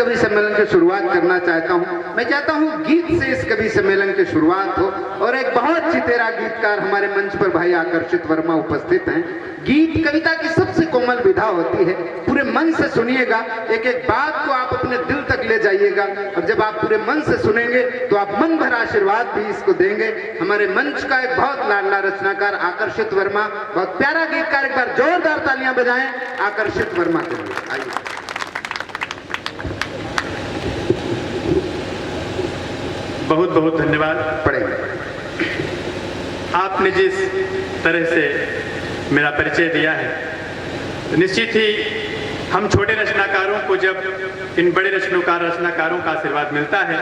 कवि सम्मेलन की शुरुआत करना चाहता हूं। मैं चाहता हूं गीत से इस कवि सम्मेलन की शुरुआत हो और एक बहुत चितेरा गीतकार हमारे मंच पर भाई आकर्षित वर्मा उपस्थित हैं। गीत कविता की सबसे कोमल विधा होती है, पूरे मन से सुनिएगा, एक एक बात को आप अपने दिल तक ले जाइएगा और जब आप पूरे मन से सुनेंगे तो आप मन भर आशीर्वाद भी इसको देंगे। हमारे मंच का एक बहुत लाडला रचनाकार आकर्षित वर्मा, बहुत प्यारा गीतकार, एक बार जोरदार तालियां बजाएं आकर्षित वर्मा के लिए। आइए। बहुत बहुत धन्यवाद। पढ़ेंगे। आपने जिस तरह से मेरा परिचय दिया है, निश्चित ही हम छोटे रचनाकारों को जब इन बड़े रचनाकारों का आशीर्वाद मिलता है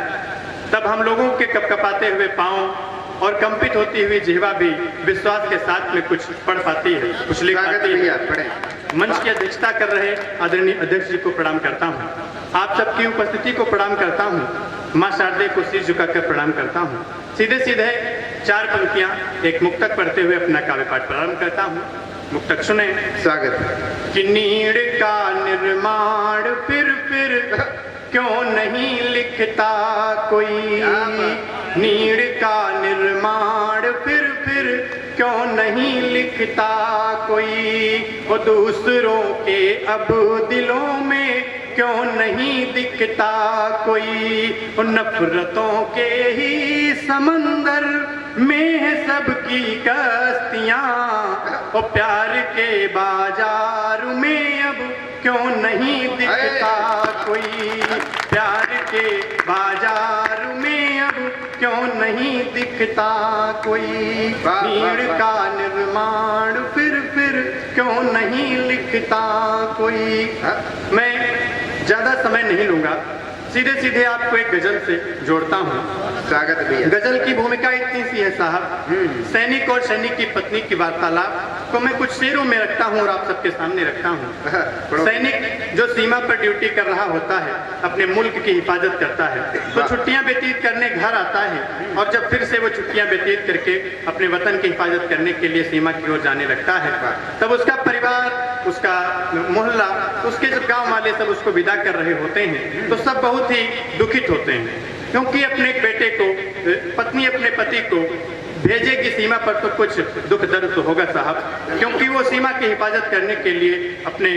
तब हम लोगों के कपकपाते हुए पांव और कंपित होती हुई जिह्वा भी विश्वास के साथ में कुछ पढ़ पाती है, कुछ लिख पाती है। मंच की अध्यक्षता कर रहे आदरणीय अध्यक्ष जी को प्रणाम करता हूँ, आप सबकी उपस्थिति को प्रणाम करता हूँ, माँ शारदे को सिर झुकाकर प्रणाम करता हूँ। सीधे सीधे 4 पंक्तियां एक मुक्तक पढ़ते हुए अपना काव्य पाठ प्रारंभ करता हूँ। मुक्तक सुने। स्वागत। कि नीड़ का निर्माण फिर क्यों नहीं लिखता कोई, नीड़ का निर्माण फिर क्यों नहीं लिखता कोई, वो दूसरों के अब दिलों में क्यों नहीं दिखता कोई, उन नफरतों के ही समंदर में है सबकी कश्तियां, वो प्यार के बाजार में अब क्यों नहीं दिखता कोई, प्यार के बाजार में अब क्यों नहीं दिखता कोई, नीड़ का निर्माण फिर क्यों नहीं लिखता कोई। मैं ज्यादा समय नहीं लूंगा, सीधे सीधे आपको एक गजल से जोड़ता हूँ। स्वागत भैया। गजल की भूमिका इतनी सी है साहब, सैनिक और सैनिक की पत्नी की वार्तालाप को मैं कुछ शेरों में रखता हूँ और आप सबके सामने रखता हूँ। सैनिक जो सीमा पर ड्यूटी कर रहा होता है, अपने मुल्क की हिफाजत करता है, तो छुट्टियां व्यतीत करने घर आता है और जब फिर से वो छुट्टियां व्यतीत करके अपने वतन की हिफाजत करने के लिए सीमा की ओर जाने लगता है, तब उसका परिवार, उसका मोहल्ला, उसके जब गाँव वाले सब उसको विदा कर रहे होते हैं तो सब बहुत ही दुखित होते हैं, क्योंकि अपने बेटे को, पत्नी अपने पति को भेजेगी सीमा पर तो कुछ दुख दर्द तो होगा साहब, क्योंकि वो सीमा की हिफाजत करने के लिए अपने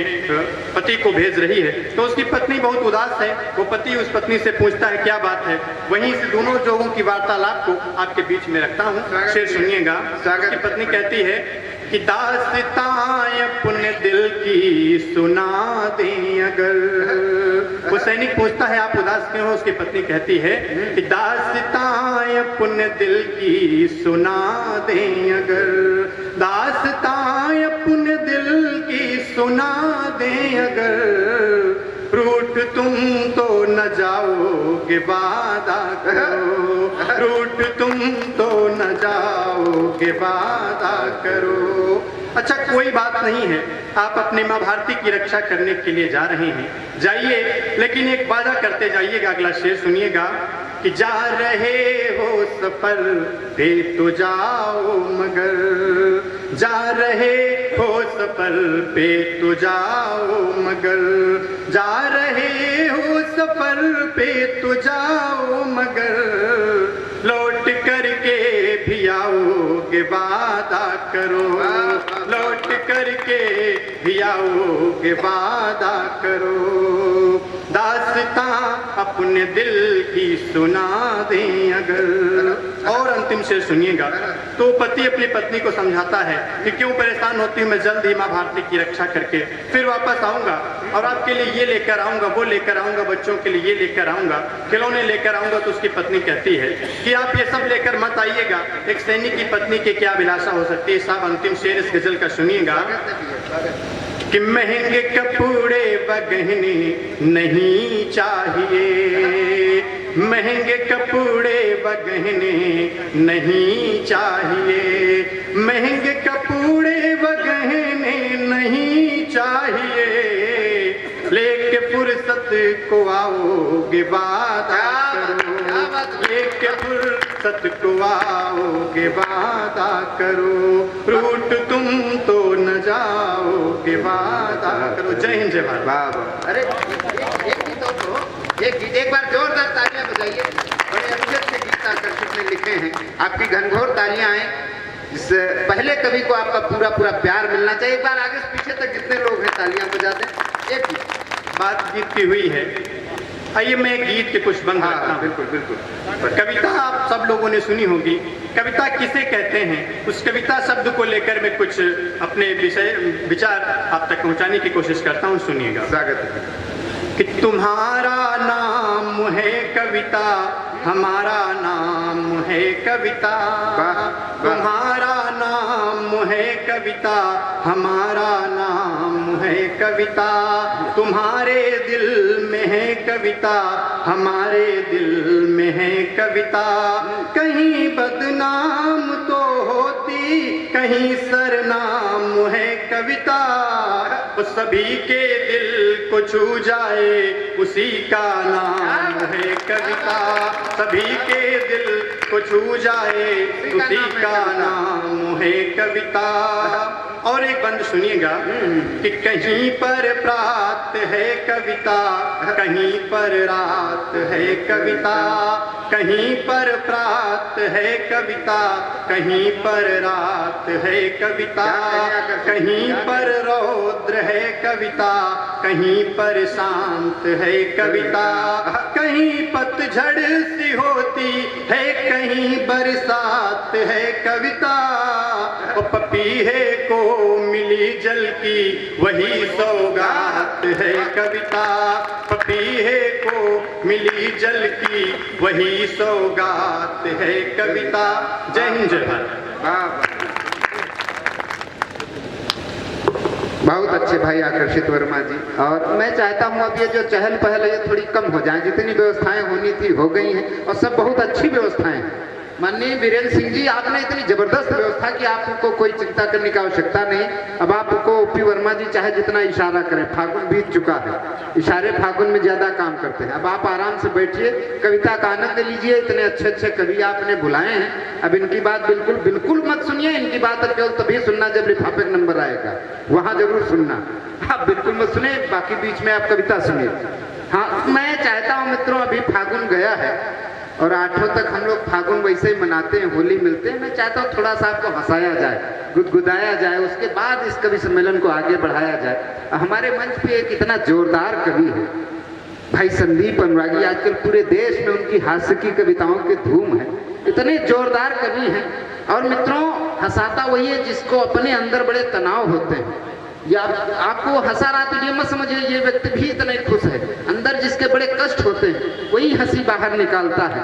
पति को भेज रही है। तो उसकी पत्नी बहुत उदास है, वो पति उस पत्नी से पूछता है क्या बात है, वहीं से दोनों लोगों की वार्तालाप को आपके बीच में रखता हूँ, शेर सुनिएगा। उसकी पत्नी कहती है कि दास्तां अपने दिल की सुना दें अगर, वो सैनिक पूछता है आप उदास क्यों हो, उसकी पत्नी कहती है कि दास्तां अपने दिल की सुना दें अगर, दास्तां अपने दिल की सुना दें अगर, रूठ तुम तो न जाओगे वादा करो, रूठ तुम तो न जाओगे वादा करो। अच्छा कोई बात नहीं है, आप अपनी माँ भारती की रक्षा करने के लिए जा रहे हैं, जाइए, लेकिन एक वादा करते जाइएगा। अगला शेर सुनिएगा कि जा रहे हो सफर पे तो जाओ मगर, जा रहे हो सफर पे तो जाओ मगर, जा रहे हो सफर पे तो जाओ मगर, लौट करके भी आओगे वादा करो, लौट करके भी आओगे वादा करो, दास्तां अपने दिल की सुना दें अगर। और अंतिम शेर सुनिएगा। तो पति अपनी पत्नी को समझाता है कि क्यों परेशान होती हूँ, मैं जल्द ही माँ भारती की रक्षा करके फिर वापस आऊंगा और आपके लिए ये लेकर आऊंगा, वो लेकर आऊंगा, बच्चों के लिए ये लेकर आऊंगा, खिलौने लेकर आऊंगा। तो उसकी पत्नी कहती है कि आप ये सब लेकर मत आइएगा, एक सैनिक की पत्नी की क्या अभिलाषा हो सकती है। साहब अंतिम शेर इस गजल का सुनिएगा कि महंगे कपड़े व गहने नहीं चाहिए, महंगे कपड़े व गहने नहीं चाहिए, महंगे कपड़े व गहने नहीं चाहिए, लेके फुर्सत को आओगे वादा करो, लेके फुर्सत को आओगे वादा करो, रूठ तुम तो न जाओगे वादा करो। जय हिंद जय भारत। अरे एक ही तो एक बार जोरदार तालियां बजाइए। बड़े अच्छे अच्छे गीत आकर्षित ने लिखे हैं, आपकी घनघोर तालियां आए। इस पहले कवि को आपका पूरा पूरा प्यार मिलना चाहिए। एक बार आगे से पीछे तक जितने लोग हैं तालियां बजा दें। एक बात गीत की हुई है, आइए मैं गीत के कुछ बंद रखता हूं। बिल्कुल बिल्कुल। कविता आप सब लोगों ने सुनी होगी। कविता किसे कहते हैं, उस कविता शब्द को लेकर मैं कुछ अपने विचार आप तक पहुंचाने की कोशिश करता हूं, सुनिएगा। स्वागत है। कि तुम्हारा नाम है कविता, हमारा नाम है कविता। तुम्हारा नाम है कविता, हमारा नाम है कविता। तुम्हारे दिल में है कविता, हमारे दिल में है कविता। कहीं बदनाम तो होती, कहीं सरनाम है कविता। सभी के दिल को छू जाए, उसी का नाम है कविता। सभी के दिल को छू जाए, उसी का नाम है कविता। और एक बंद सुनिएगा कि कहीं पर प्रात है कविता, कहीं पर रात है कविता। कहीं पर प्रात है कविता, कहीं पर रात है कविता। कहीं पर रौद्र है कविता, कहीं पर शांत है कविता। कहीं पतझड़ सी होती है, कहीं बरसात है कविता। और पपीहे को मिली जल की वही सौगात है कविता। पपीहे को मिली जल की वही सौगात है कविता। जय हिंद जय भारत। बहुत अच्छे भाई आकर्षित वर्मा जी। और मैं चाहता हूं अब ये जो चहल पहल है ये थोड़ी कम हो जाए। जितनी व्यवस्थाएं होनी थी हो गई हैं और सब बहुत अच्छी व्यवस्थाएं हैं। माननीय वीरेंद्र सिंह जी, आपने इतनी जबरदस्त व्यवस्था कि आपको कोई चिंता करने की आवश्यकता नहीं। अब आपको ओपी वर्मा जी चाहे जितना इशारा करें, फागुन बीत चुका है, इशारे फागुन में ज्यादा काम करते हैं। अब आप आराम से बैठिए, कविता का आनंद लीजिए। इतने अच्छे अच्छे कवि आपने बुलाए हैं, अब इनकी बात बिल्कुल बिल्कुल मत सुनिए। इनकी बात केवल तभी सुनना जब लिफाफे का नंबर आएगा, वहां जरूर सुनना। आप बिल्कुल मत सुने, बाकी बीच में आप कविता सुनिए। हाँ, मैं चाहता हूँ मित्रों, अभी फागुन गया है और 8 तक हम लोग फागुन वैसे ही मनाते हैं, होली मिलते हैं। मैं चाहता हूँ थोड़ा सा आपको हंसाया जाए, गुदगुदाया जाए, उसके बाद इस कवि सम्मेलन को आगे बढ़ाया जाए। हमारे मंच पे एक इतना जोरदार कवि है भाई संदीप अनुरागी। आजकल पूरे देश में उनकी हास्य की कविताओं की धूम है। इतने जोरदार कवि हैं। और मित्रों, हंसाता वही है जिसको अपने अंदर बड़े तनाव होते हैं। या आपको हंसा रहा तो ये मत समझिए ये व्यक्ति भी इतना खुश है। अंदर जिसके बड़े कष्ट होते हैं वही हंसी बाहर निकालता है।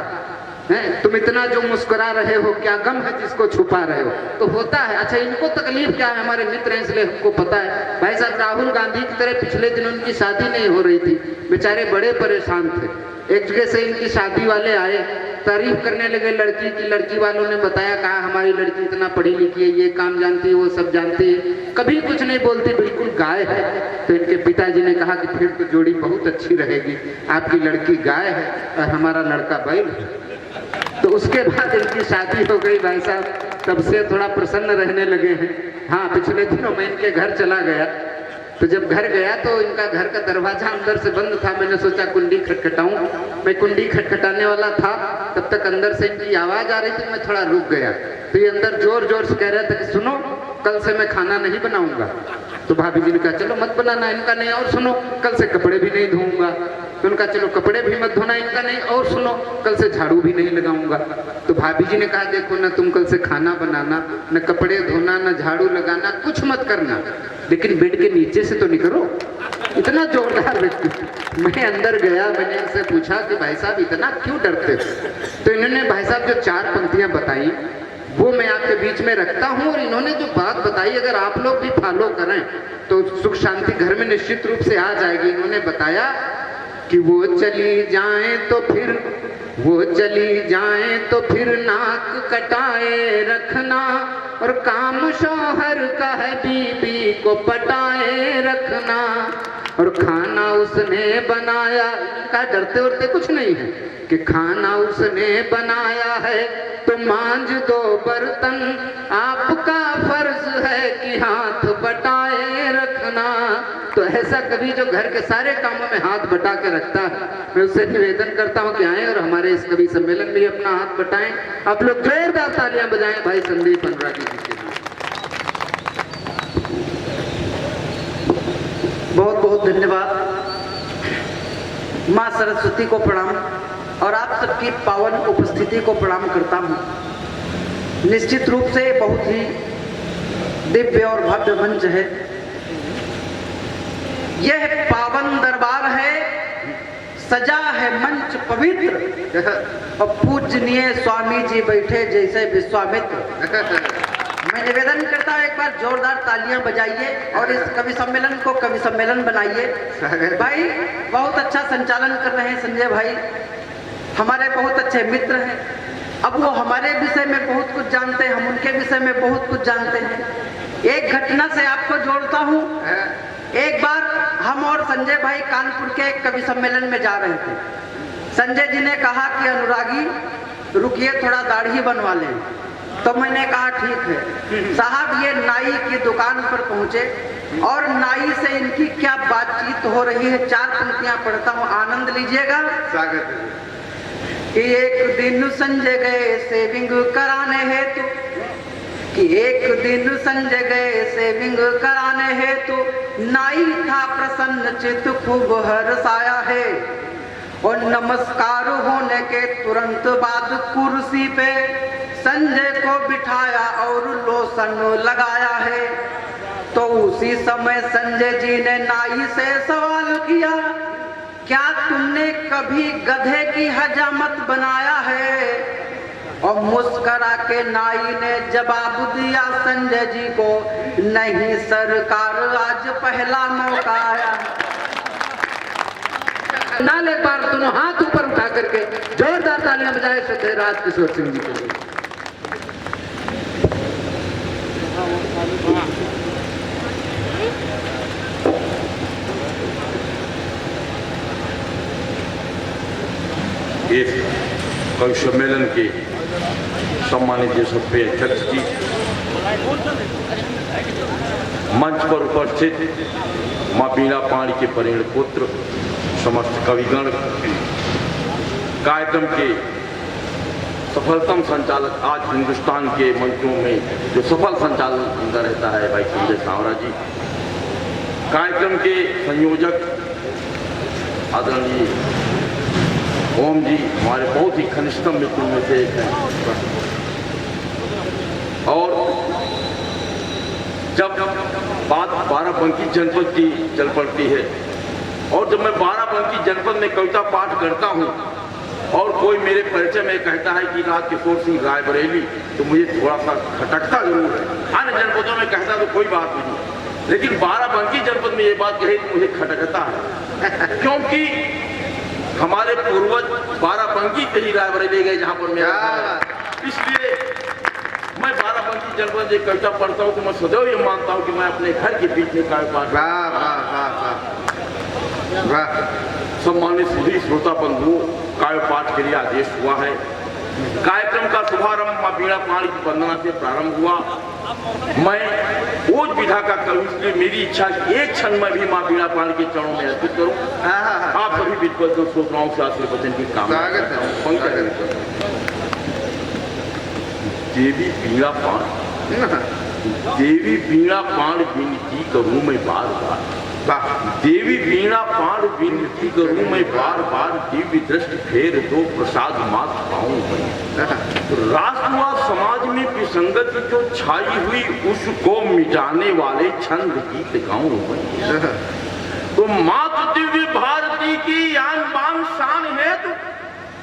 तुम इतना जो मुस्कुरा रहे हो, क्या गम है जिसको छुपा रहे हो, तो होता है। अच्छा, इनको तकलीफ क्या है? हमारे मित्र हैं इसलिए हमको पता है। भाई साहब, राहुल गांधी की तरह पिछले दिन उनकी शादी नहीं हो रही थी, बेचारे बड़े परेशान थे। एक जगह से इनकी शादी वाले आए, तारीफ करने लगे लड़की की। लड़की वालों ने बताया, कहा हमारी लड़की इतना पढ़ी लिखी है, ये काम जानती है, वो सब जानती है, कभी कुछ नहीं बोलती, बिल्कुल गाय है। तो इनके पिताजी ने कहा कि फिर तो जोड़ी बहुत अच्छी रहेगी, आपकी लड़की गाय है और हमारा लड़का बैल है। तो उसके बाद इनकी शादी हो गई। भाई साहब, तब से थोड़ा प्रसन्न रहने लगे हैं। हाँ, पिछले दिनों मैं इनके घर चला गया, तो जब घर गया तो इनका घर का दरवाजा अंदर से बंद था। मैंने सोचा कुंडी खटखटाऊं। मैं कुंडी खटखटाने वाला था, तब तक अंदर से इनकी आवाज आ रही थी। मैं थोड़ा रुक गया, तो ये अंदर जोर जोर से कह रहे थे कि सुनो, कल से मैं खाना नहीं बनाऊंगा। तो भाभी जी ने कहा चलो मत बनाना। इनका नहीं, और सुनो, कल से कपड़े भी नहीं धोऊंगा। तो उनका चलो कपड़े भी मत धोना। इनका नहीं, और सुनो, कल से झाड़ू भी नहीं लगाऊंगा। तो भाभी जी ने कहा देखो ना, तुम कल से खाना बनाना, न कपड़े धोना, न झाड़ू लगाना, कुछ मत करना, लेकिन बेड के नीचे से तो निकलो। इतना जोरदार व्यक्ति। मैं अंदर गया, मैंने इनसे पूछा कि भाई साहब इतना क्यों डरते हो? तो इन्होंने भाई साहब जो 4 पंक्तियां बताई वो मैं आपके बीच में रखता हूं। और इन्होंने जो बात बताई, अगर आप लोग भी फॉलो करें तो सुख शांति घर में निश्चित रूप से आ जाएगी। इन्होंने बताया कि वो चली जाएं तो फिर, वो चली जाएं तो फिर नाक कटाए रखना, और काम शौहर का है बीबी को पटाए रखना, और खाना उसने बनाया। का डरते उरते कुछ नहीं है कि खाना उसने बनाया है तो मांज दो बर्तन, आपका फर्ज है कि हाथ बटाए रखना। तो ऐसा कवि जो घर के सारे कामों में हाथ बटा के रखता है, मैं उससे निवेदन करता हूं कि आए और हमारे इस कवि सम्मेलन में अपना हाथ बटाएं। आप लोग जोरदार तालियां बजाएं भाई संदीप अनुरागी जी के लिए। बहुत बहुत धन्यवाद। माँ सरस्वती को प्रणाम और आप सबकी पावन उपस्थिति को प्रणाम करता हूँ। निश्चित रूप से बहुत ही दिव्य और भव्य मंच है। यह पावन दरबार है, सजा है मंच पवित्र और पूजनीय स्वामी जी बैठे जैसे विश्वामित्र। मैं निवेदन करता हूँ एक बार जोरदार तालियां बजाइए और इस कवि सम्मेलन को कवि सम्मेलन बनाइए। भाई बहुत अच्छा संचालन कर रहे हैं संजय भाई, हमारे बहुत अच्छे मित्र हैं। अब वो हमारे विषय में बहुत कुछ जानते हैं, हम उनके विषय में बहुत कुछ जानते हैं। एक घटना से आपको जोड़ता हूँ। एक बार हम और संजय भाई कानपुर के एक कवि सम्मेलन में जा रहे थे। संजय जी ने कहा कि अनुरागी रुकिए थोड़ा दाढ़ी बनवा लें, तो मैंने कहा ठीक है। साहब ये नाई की दुकान पर पहुंचे और नाई से इनकी क्या बातचीत हो रही है, 4 पंक्तियां पढ़ता हूँ, आनंद लीजिएगा। स्वागत है। कि एक दिन संजय गए सेविंग कराने हेतु, कि एक दिन संजय गए सेविंग कराने हेतु, नाई था प्रसन्न चित्त खूब हर्षाया है। और नमस्कार होने के तुरंत बाद कुर्सी पे संजय को बिठाया और लोशन लगाया है। तो उसी समय संजय जी ने नाई से सवाल किया, क्या तुमने कभी गधे की हजामत बनाया है? और मुस्करा के नाई ने जवाब दिया संजय जी को, नहीं सरकार आज पहला मौका आया। नाल एक बार दोनों हाथ ऊपर उठा करके जोरदार तालियां बजाए श्रद्धेय राज किशोर सिंह जी के लिए। इस कवि सम्मेलन के सम्मानित यशस्वी अध्यक्ष जी, मंच पर उपस्थित माँ बीणा पाणी के परिण पुत्र, समस्त कविगण, कार्यक्रम के सफलतम संचालक, आज हिंदुस्तान के मंचों में जो सफल संचालन अंदर रहता है भाई संजय सांवरा जी, कार्यक्रम के संयोजक आदरणीय ओम जी, हमारे बहुत ही घनिष्ठतम मित्रों में से एक हैं। और जब बात बाराबंकी जनपद की चल पड़ती है और जब मैं बाराबंकी जनपद में कविता पाठ करता हूँ और कोई मेरे परिचय में कहता है कि राज किशोर सिंह रायबरेली, तो मुझे थोड़ा सा खटकता जरूर है। अन्य जनपदों में कहता तो कोई बात नहीं, लेकिन बाराबंकी जनपद में ये बात कही तो मुझे खटकता है, क्योंकि हमारे पूर्वज बाराबंकी से ही रायबरेली गए जहाँ पर मेरा, इसलिए मैं बाराबंकी जनपद एक कविता पढ़ता हूँ तो मैं सदैव ये मानता हूँ कि मैं अपने घर के बीच में काव्य पाठ। सम्मानित सभी श्रोता बंधुओं, काव्य पाठ के लिए आदेश हुआ है। कार्यक्रम का शुभारंभ माँ बीणा पाणी की वंदना से प्रारंभ हुआ। मैं ओज विधा का कवि, इसलिए मेरी इच्छा एक क्षण में भी माँ बीणा पाणी के चरणों में अर्पित करूं। आप सभी विद्वत श्रोताओं से आशीर्वचन की कामना करता हूं। देवी बीणा पाण, देवी बीणा पाण विनती करूं मैं बार बार, देवी बीणा पाण विनती करूं मैं बार बार, दिव्य दृष्टि फेर दो प्रसाद मात पाऊं मैं। राष्ट्र व समाज में विसंगति जो छाई हुई उसको मिटाने वाले छंद गीत गाऊं मैं। तो मात दिव्य भारती की आन बान शान है, तो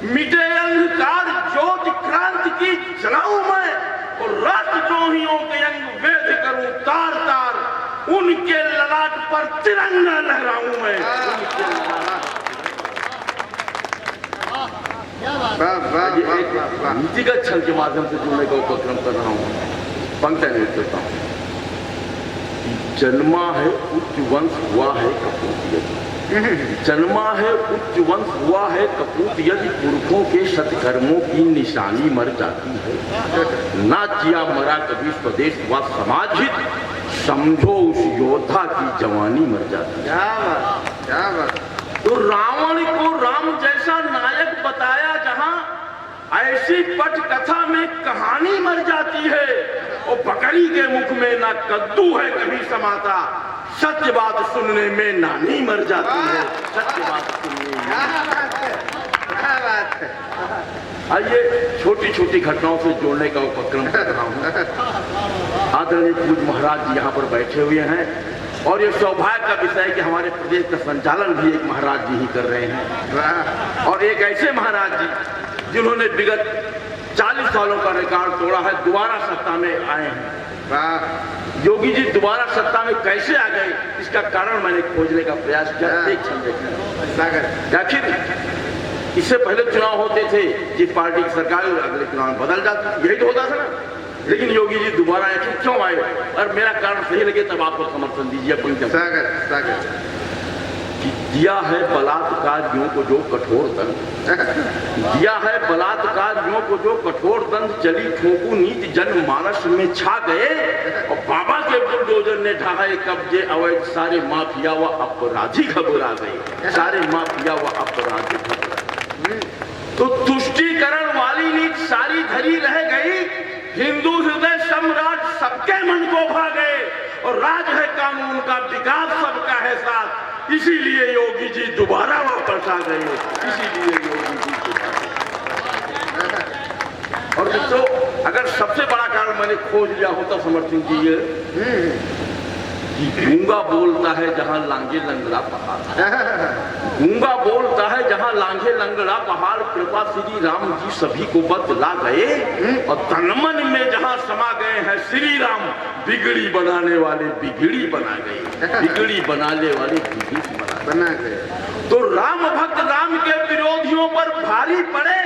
मिटे अंधकार ज्योति क्रांति की जलाऊं मैं। और राष्ट्रद्रोहियों के अंग वेद करूं तार तार, उनके ललाट पर तिरंगा लहराऊं मैं। नीतिगत छल के माध्यम से जुड़ने का उपक्रम कर रहा हूं। पंक्ति नहीं करता हूं। जन्मा है उच्च वंश हुआ है कपूत यदि, जन्मा है उच्च वंश हुआ है कपूत यदि, पुरखों के सत्कर्मों की निशानी मर जाती है। ना जिया मरा कभी स्वदेश व समाज हित, समझो उस योद्धा की जवानी मर जाती है। क्या बात, क्या बात। तो रावण को राम जैसा नायक बताया जहां, ऐसी पट कथा में कहानी मर जाती है। और बकरी के मुख में ना कद्दू है कभी समाता, सत्य बात सुनने में नानी मर जाती है। सत्य बात सुनने में। क्या बात है। आइए छोटी छोटी घटनाओं से जोड़ने का उपक्रम कर रहा हूं। आदरणीय पूज्य महाराज जी यहाँ पर बैठे हुए हैं और ये सौभाग्य का विषय है कि हमारे प्रदेश का संचालन भी एक महाराज जी ही कर रहे हैं। और एक ऐसे महाराज जी जिन्होंने विगत 40 सालों का रिकॉर्ड तोड़ा है, दोबारा सत्ता में आए हैं। योगी जी दोबारा सत्ता में कैसे आ गए, इसका कारण मैंने खोजने का प्रयास किया। आखिर इससे पहले चुनाव होते थे, जिस पार्टी की सरकार अगले चुनाव में बदल जाती, यही तो होता था ना। लेकिन योगी जी दोबारा आए, क्यों आए? और मेरा कारण सही लगे तब आपको समर्थन दीजिए। दिया है बलात्कारियों को जो कठोर दंड, दिया है बलात्कारियों को जो कठोर दंड, चली ठोकू नीति जनमानस में छा गए। और बाबा के बुलडोजर ने ढाए कब्जे अवैध, सारे माफिया व अपराधी घबरा गए। सारे माफिया व अपराधी घबरा गए। तो तुष्टीकरण वाली नीति सारी धरी रह गई। हिंदू हृदय सम्राट सबके मन को भा गए। और राज है कानून का, विकास सबका है साथ, इसीलिए योगी जी दोबारा वापस आ गए। इसीलिए योगी जी दोबारा। और दोस्तों, अगर सबसे बड़ा कारण मैंने खोज लिया होता समर्थन जी ये कि गूंगा बोलता है जहां लांघे लंगड़ा पहाड़, गूंगा बोलता है जहां लांघे लंगड़ा पहाड़, कृपा श्री राम जी सभी को बतला गए। और तनमन में जहां समा गए हैं श्री राम, बिगड़ी बनाने वाले बिगड़ी बना गए, बिगड़ी बनाने वाले बिगड़ी बना गए। तो राम भक्त राम के विरोधियों पर भारी पड़े,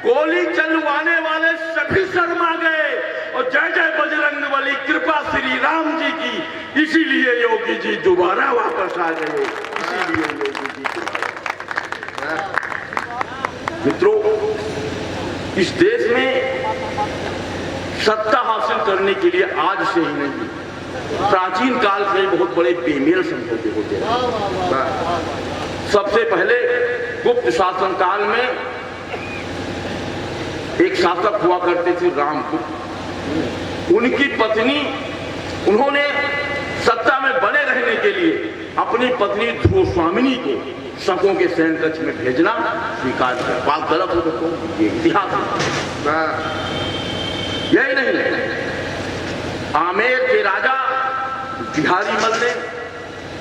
गोली चलवाने वाले सभी शर्मा गए। और जय जय बजरंग बली, कृपा श्री राम जी की, इसीलिए योगी जी दोबारा वापस आ गए। इसीलिए योगी जी दोबारा। मित्रों, इस देश में सत्ता हासिल करने के लिए आज से ही नहीं, प्राचीन काल से बहुत बड़े बेमेल समझौते होते हैं। सबसे पहले गुप्त शासन काल में एक शासक हुआ करते थे रामगुप्त। उनकी पत्नी, उन्होंने सत्ता में बने रहने के लिए अपनी पत्नी ध्रुवस्वामिनी को शकों के सैन्य कक्ष में भेजना स्वीकार किया। बात गलत हो तो ये इतिहास है। यही नहीं, आमेर के राजा बिहारी मल ने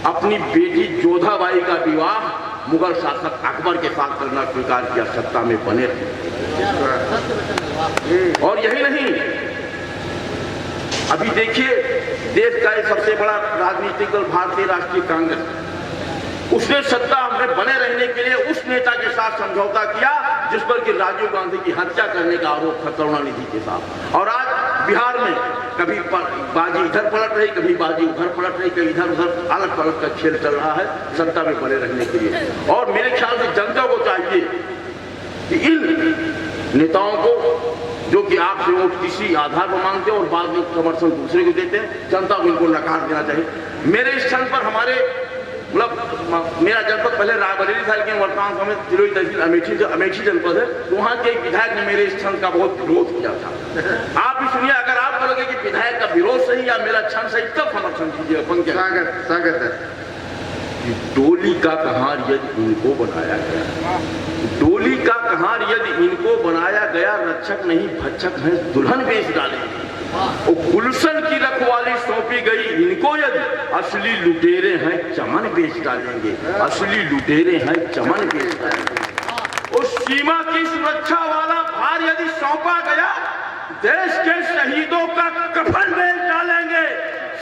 अपनी बेटी जोधाबाई का विवाह मुगल शासक अकबर के साथ करना स्वीकार किया, सत्ता में बने रहे। और यही नहीं, अभी देखिए देश का एक सबसे बड़ा राजनीतिक दल भारतीय राष्ट्रीय कांग्रेस, उसने सत्ता में बने रहने के लिए उस नेता के साथ समझौता किया जिस पर कि राजीव गांधी की हत्या करने का आरोप था करुणानिधि के साथ। और आज बिहार में कभी बाजी इधर पलट रही, कभी बाजी उधर पलट रही, कभी इधर उधर अलग पलट का खेल चल रहा है सत्ता में बने रहने के लिए। और मेरे ख्याल से जनता को चाहिए कि इन नेताओं को, जो कि आपसे वोट किसी आधार पर मांगते हैं और बाद में समर्थन दूसरे को देते हैं, जनता को इनको नकार देना चाहिए। मेरे स्थान पर हमारे मतलब मेरा जनपद पहले रायबरेली था, लेकिन वर्तमान समय तिलोई तहसील अमेठी जनपद है। तो वहाँ के एक विधायक ने मेरे स्थान का बहुत विरोध किया था। आप भी सुनिए, अगर आप करोगे कि विधायक का विरोध सही या मेरा क्षण सही, तब समर्थन कीजिएगा। स्वागत है। डोली का कहार यदि इनको बनाया गया, डोली का कहार यदि इनको बनाया गया, रक्षक नहीं भक्षक है दुल्हन बेच डालेंगे। और गुलशन की रखवाली सौंपी गई इनको यदि, असली लुटेरे हैं चमन बेच डालेंगे। असली लुटेरे हैं चमन बेच डालेंगे। उस सीमा की सुरक्षा वाला भार यदि सौंपा गया, देश के शहीदों का कफन बेच डालेंगे।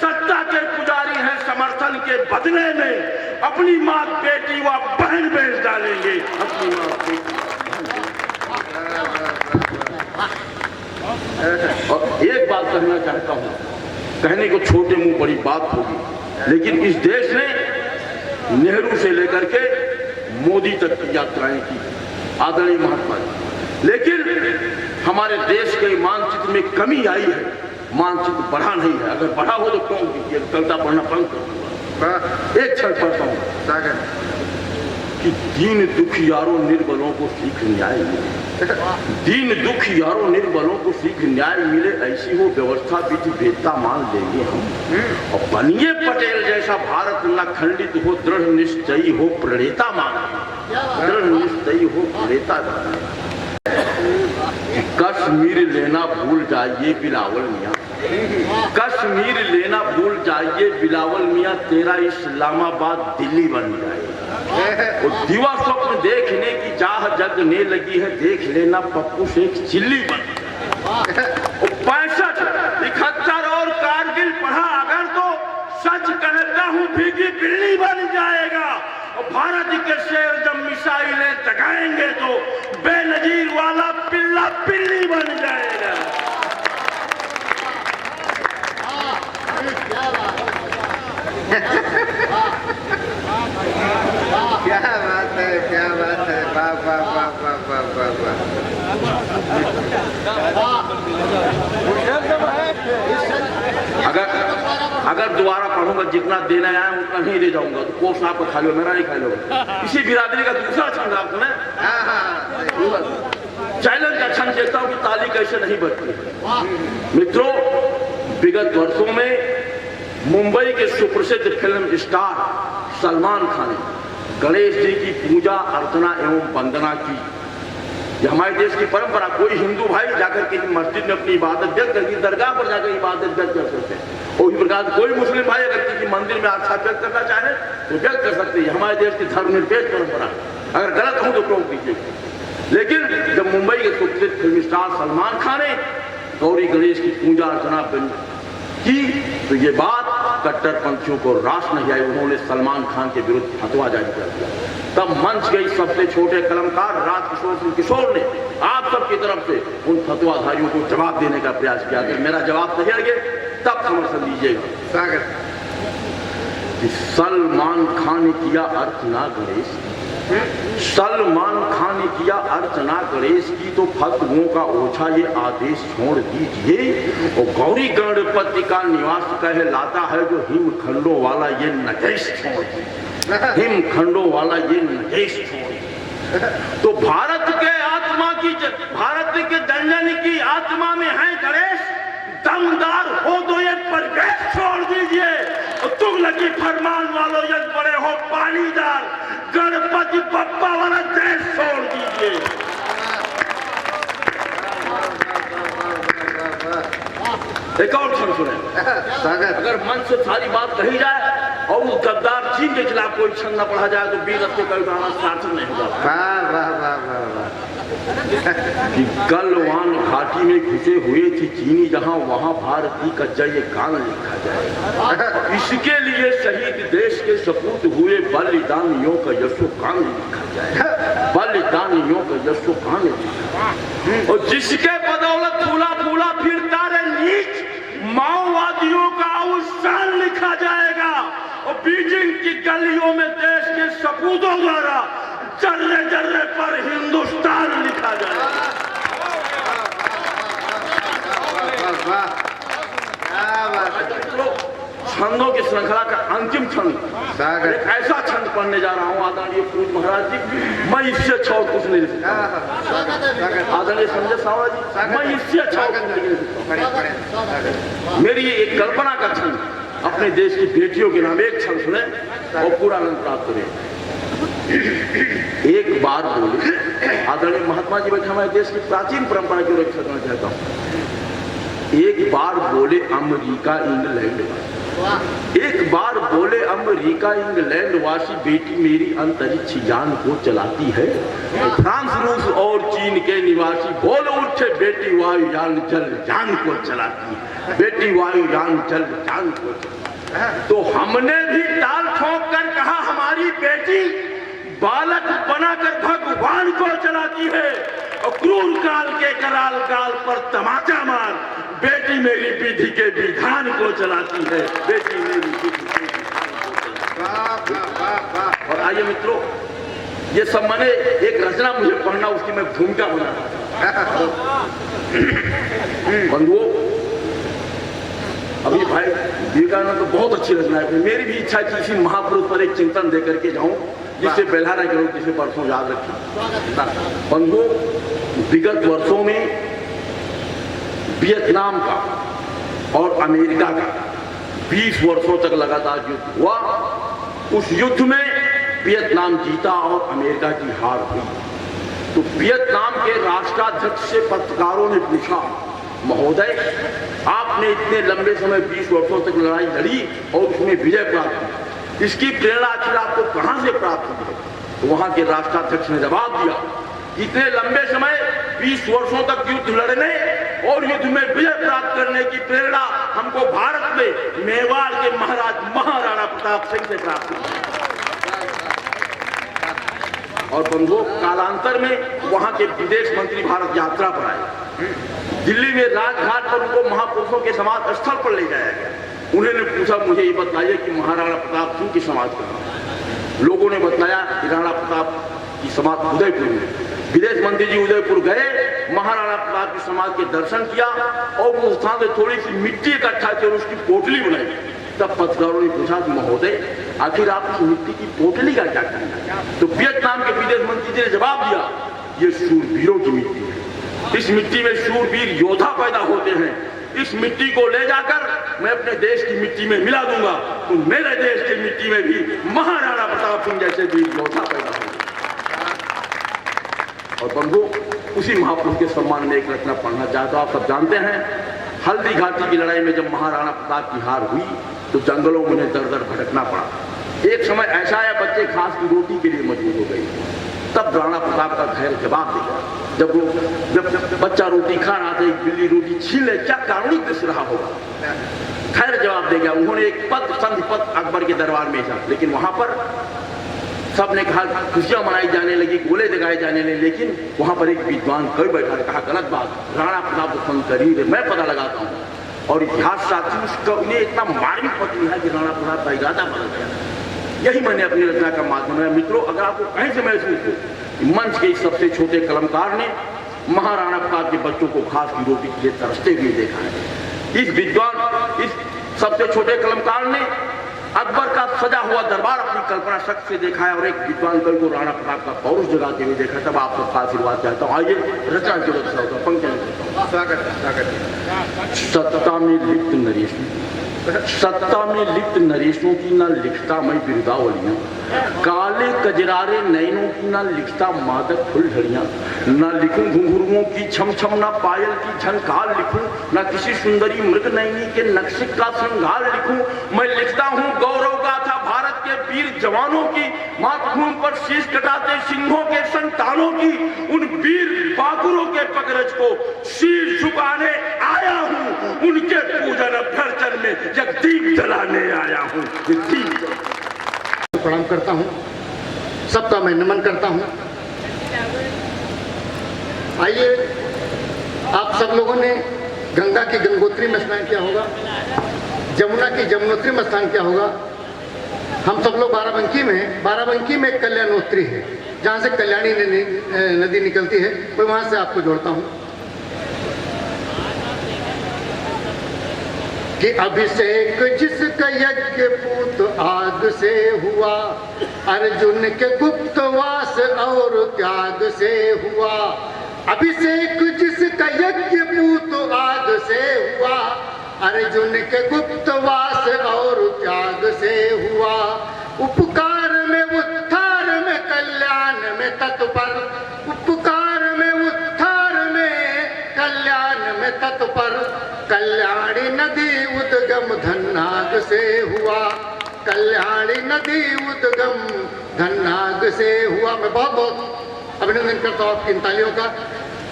सत्ता के पुजारी हैं समर्थन के बदले में अपनी मां बेटी व बहन बेच डालेंगे। अपनी मां बेटी। और एक बात कहना चाहता हूं, कहने को छोटे मुंह बड़ी बात होगी, लेकिन इस देश ने नेहरू से लेकर के मोदी तक की यात्राएं की, आदरणीय महात्मा जी। लेकिन हमारे देश के मानचित्र में कमी आई है। मानचित्र बढ़ा नहीं है, अगर बढ़ा हो तो क्यों कीजिए, कविता पढ़ना बंद कर दूंगा। एक क्षण पढ़ता हूँ सागर कि दीन दुखियारों निर्बलों को सीख न्याय मिले, दीन दुखियारों निर्बलों को सीख न्याय मिले, ऐसी हो व्यवस्था विधि वेदता मान लेंगे हम। और बनिए पटेल जैसा भारत न खंडित हो, दृढ़ निश्चयी हो प्रणेता माने, दृढ़ निश्चयी हो प्रणेता माने। कश्मीर लेना भूल जाइए बिलावल मियाँ, कश्मीर लेना भूल जाइए बिलावल मियाँ, तेरा इस्लामाबाद दिल्ली बन जाए। और दिवा स्वप्न देखने की चाह जगने लगी है, देख लेना पप्पू शेख चिल्ली बन जाए। 65, 71 और कारगिल पढ़ा अगर तो सच कहता हूँ भीगी बिल्ली बन जाएगा। और भारत के शेर जब मिसाइलें जगाएंगे तो बेनजीर वाला पिल्ला पिल्ली बन जाएगा। क्या बात है, क्या बात है, वाह वाह वाह वाह वाह वाह वाह। अगर दोबारा पढ़ूंगा जितना देना आया उतना नहीं ले जाऊंगा, तो कोर्स आपको खा लो, मेरा नहीं खा लो। इसी बिरादरी का दूसरा छंद आपको ना चैलेंज का छंद देता हूं कि ताली कैसे नहीं बजती। मित्रों, विगत वर्षों में मुंबई के सुप्रसिद्ध फिल्म स्टार सलमान खान ने गणेश जी की पूजा अर्चना एवं वंदना की। ये हमारे देश की परंपरा, कोई हिंदू भाई जाकर के मस्जिद में अपनी इबादत व्यक्त करके दरगाह पर जाकर इबादत व्यक्त कर सकते हैं। उसी प्रकार कोई मुस्लिम भाई अगर किसी मंदिर में आस्था व्यक्त करना चाहे तो व्यक्त कर सकते हैं। हमारे देश की धर्मनिरपेक्ष परंपरा, अगर गलत हूं तो टोक दीजिए। लेकिन जब मुंबई के सुप्रसिद्ध फिल्म स्टार सलमान खान ने गौरी गणेश की पूजा अर्चना की तो ये बात कट्टरपंथियों को रास नहीं आई। उन्होंने सलमान खान के विरुद्ध फतवा जारी कर दिया। तब मंच गई सबसे छोटे कलमकार राजकिशोर सिंह किशोर ने आप सबकी तरफ से उन फतवाधारियों को जवाब देने का प्रयास किया। अगर मेरा जवाब सही लगे तब समर्थन दीजिएगा। सागर कि सलमान खान ने किया अर्चना गणेश, सलमान खान ने किया अर्चना गणेश की तो फतवों का ओछा ये आदेश छोड़ दीजिए। और गौरी गणपति का निवास कहलाता है जो हिमखंडों वाला ये नगेश छोड़ दीजिए, हिमखंडों वाला ये नगेश छोड़ दीजिए। तो भारत के आत्मा की, भारत के जनजन की आत्मा में है गणेश, दमदार हो तो ये परवेश छोड़ दीजिए। और तुगलकी फरमान वालों यद बड़े हो पानीदार, गणपति बप्पा वाला देश छोड़ दीजिए। एक और क्षण सुने सागर, अगर मन से सारी बात कही जाए और उस गद्दार चीन के खिलाफ कोई क्षण न पढ़ा जाए तो वीर रत्न का गाना सार्थक नहीं होगा। वाह वाह वाह वाह वाह। कि गलवान घाटी में घुसे हुए थे चीनी, जहां वहां भारती का जय गान लिखा जाए। इसके लिए शहीद देश के सपूत हुए बलिदानियों का यशो गान लिखा जाए, बलिदानियों का यशो गान लिखा जाए। और जिसके बदौलत फूला फूला फिरता रे नीच, माओवादियों का अवसान लिखा जाएगा। और बीजिंग की गलियों में देश के सपूतों द्वारा जर्रे जर्रे पर हिंदुस्तान लिखा जाएगा। छंदों की श्रृंखला का अंतिम छंद, एक ऐसा छंद पढ़ने जा रहा हूँ आदरणीय पूज महाराज जी, मैं इससे अच्छा कुछ नहीं लिख सकता। आदरणीय संजय सावड़ा जी, मैं इससे अच्छा कुछ नहीं लिख सकता। मेरी एक कल्पना का छंद, अपने देश की बेटियों के नाम एक छंद सुने और पूरा आनंद प्राप्त करें। एक बार बोले, आदरणीय महात्मा जी बैठे, हमारे देश की प्राचीन परंपरा की रक्षा करना चाहता हूँ। एक बार बोले अमेरिका इंग्लैंड, एक बार बोले अमेरिका इंग्लैंड वासी, बेटी मेरी अंतरिक्ष यान को चलाती है। फ्रांस रूस और चीन के निवासी बोल उठे, बेटी वायुयान जल यान को चलाती है, बेटी वायुयान जल यान को चलाती है। तो हमने भी ताल ठोक कर कहा हमारी बेटी बालक बनाकर भगवान को चलाती है। और क्रूर काल के कराल काल पर तमाचा मार, बेटी मेरी विधि के विधान को चलाती है, बेटी मेरी विधि के विधान को चलाती है। और आइए मित्रों, ये सब मैंने एक रचना मुझे पढ़ना, उसकी मैं भूमिका बना रहा था। बंधुओं, अभी भाई विवेकानंद तो बहुत अच्छी रचना है। मेरी भी इच्छा है कि इसी महापुरुष पर एक चिंतन दे करके जाऊं, जिससे बेलहारा के लोग जिसे परसों याद रखें। बंधु, विगत वर्षों में वियतनाम का और अमेरिका का 20 वर्षों तक लगातार युद्ध हुआ। उस युद्ध में वियतनाम जीता और अमेरिका की हार हुई। तो वियतनाम के राष्ट्राध्यक्ष से पत्रकारों ने पूछा, महोदय आपने इतने लंबे समय 20 वर्षों तक लड़ाई लड़ी और उसमें विजय प्राप्त की, इसकी प्रेरणा आखिर आपको कहां से प्राप्त हुई है? तो वहां के राष्ट्राध्यक्ष ने जवाब दिया, इतने लंबे समय 20 वर्षों तक युद्ध लड़ने और युद्ध में विजय प्राप्त करने की प्रेरणा हमको भारत में मेवाड़ के महाराज महाराणा प्रताप सिंह से प्राप्त हुई। और बंधु, कालांतर में वहां के विदेश मंत्री भारत यात्रा पर आए। दिल्ली में राजघाट पर उनको महापुरुषों के समाधि स्थल पर ले जाया गया। उन्होंने पूछा, मुझे ये बताइए कि महाराणा प्रताप सिंह की समाधि कहाँ है? लोगों ने बताया कि राणा प्रताप की समाधि उदयपुर में। विदेश मंत्री जी उदयपुर गए, महाराणा प्रताप की समाधि के दर्शन किया और उस स्थान से थोड़ी सी मिट्टी इकट्ठा की और उसकी पोटली बनाई। तब पत्रकारों ने पूछा कि महोदय आखिर आप इस मिट्टी की पोटली का क्या करना? तो वियतनाम के विदेश मंत्री जी ने जवाब दिया, ये शूरवीरों की मिट्टी है, इस मिट्टी में शूरवीर योद्धा पैदा होते हैं। इस मिट्टी को ले जाकर मैं अपने देश की मिट्टी में मिला दूंगा, तो मेरे देश की मिट्टी में भी महाराणा प्रताप सिंह जैसे वीर योद्धा पैदा होंगे। और बंधु, उसी महापुरुष के सम्मान में एक रचना पढ़ना चाहता हूं। आप सब जानते हैं, हल्दी घाटी की लड़ाई में जब महाराणा प्रताप की हार हुई तो जंगलों में उन्हें दर दर भटकना पड़ा। एक समय ऐसा आया, बच्चे घास की रोटी के लिए मजबूर हो गए। तब राणा प्रताप का धैर्य जवाब देगा। जब बच्चा रोटी खा रहा था, एक बिल्ली रोटी छीन ले, क्या कारुणिक दृश्य रहा होगा। खैर जवाब देगा। उन्होंने एक पद संधि पद अकबर के दरबार में भेजा, लेकिन वहां पर सबने कहा, खुशियां मनाई जाने लगी, गोले दगाए जाने लगे, लेकिन वहां पर एक विद्वान कवि बैठा, कहा गलत बात, राणा प्रताप तो संत करीब है, मैं पता लगाता हूँ। और इतिहास साथी उस कवि ने इतना मार्मिक पत्र लिखा कि राणा प्रताप का इरादा बदल गया। यही मैंने अपनी रचना का माध्यम है। मित्रों, अगर आपको कहीं से महसूस हो, मंच के इस सबसे छोटे कलमकार ने महाराणा प्रताप के बच्चों को घास की रोटी के लिए तरसते हुए देखा है। इस विद्वान, इस सबसे छोटे कलमकार ने अकबर का सजा हुआ दरबार अपनी कल्पना शक्ति से देखा है और एक विद्वान कवि को राणा प्रताप का पौरुष जगाते हुए देखा। तब आप सबका आशीर्वाद चाहता हूँ। आइए रचना की रचना होगा, पंक्तियां स्वागत स्वागत। सत्ता में लिप्त नरेशों, सत्ता में लिप्त नरेशों की न लिखता मैं बिरुदावलियां, काले कजरारे नयनों की न लिखता मादक फुलझड़ियां, न लिखूं घुंघरुओं की छम छम, न पायल की झनकार लिखूं, न किसी सुंदरी मृग नयनी के नक्शे का श्रृंगार लिखूं। मैं लिखता हूं गौरव गाथा भारत के वीर जवानों की, मातभूमि पर शीश कटाते सिंहों के संतानों की, उन वीर बाकुरों के पगरज को शीश झुकाने आया हूं, उनके पूजन अभ्यर्चन में जगदीप जलाने आया हूं। प्रणाम करता हूं, सबका मैं नमन करता हूं। आइए, आप सब लोगों ने गंगा की गंगोत्री में स्नान किया होगा, जमुना की जमुनोत्री में स्नान किया होगा। हम सब लोग बाराबंकी में एक कल्याणोत्री है, जहां से कल्याणी नदी निकलती है, मैं वहां से आपको जोड़ता हूं कि अभिषेक जिसका यज्ञ पूत आग से हुआ, अर्जुन के गुप्तवास और त्याग से हुआ। अभिषेक जिसका यज्ञ पूत आग से हुआ, अर्जुन के गुप्तवास और त्याग से हुआ। उपकार में उद्धार में कल्याण में तत्पर, उपकार में उद्धार में कल्याण में तत्पर, कल्याणी नदी उद्गम धन्नाग से हुआ, कल्याणी नदी उद्गम धन्नाग से हुआ। मैं बहुत बहुत अभिनंदन करता हूँ आपकी इन तालियों का।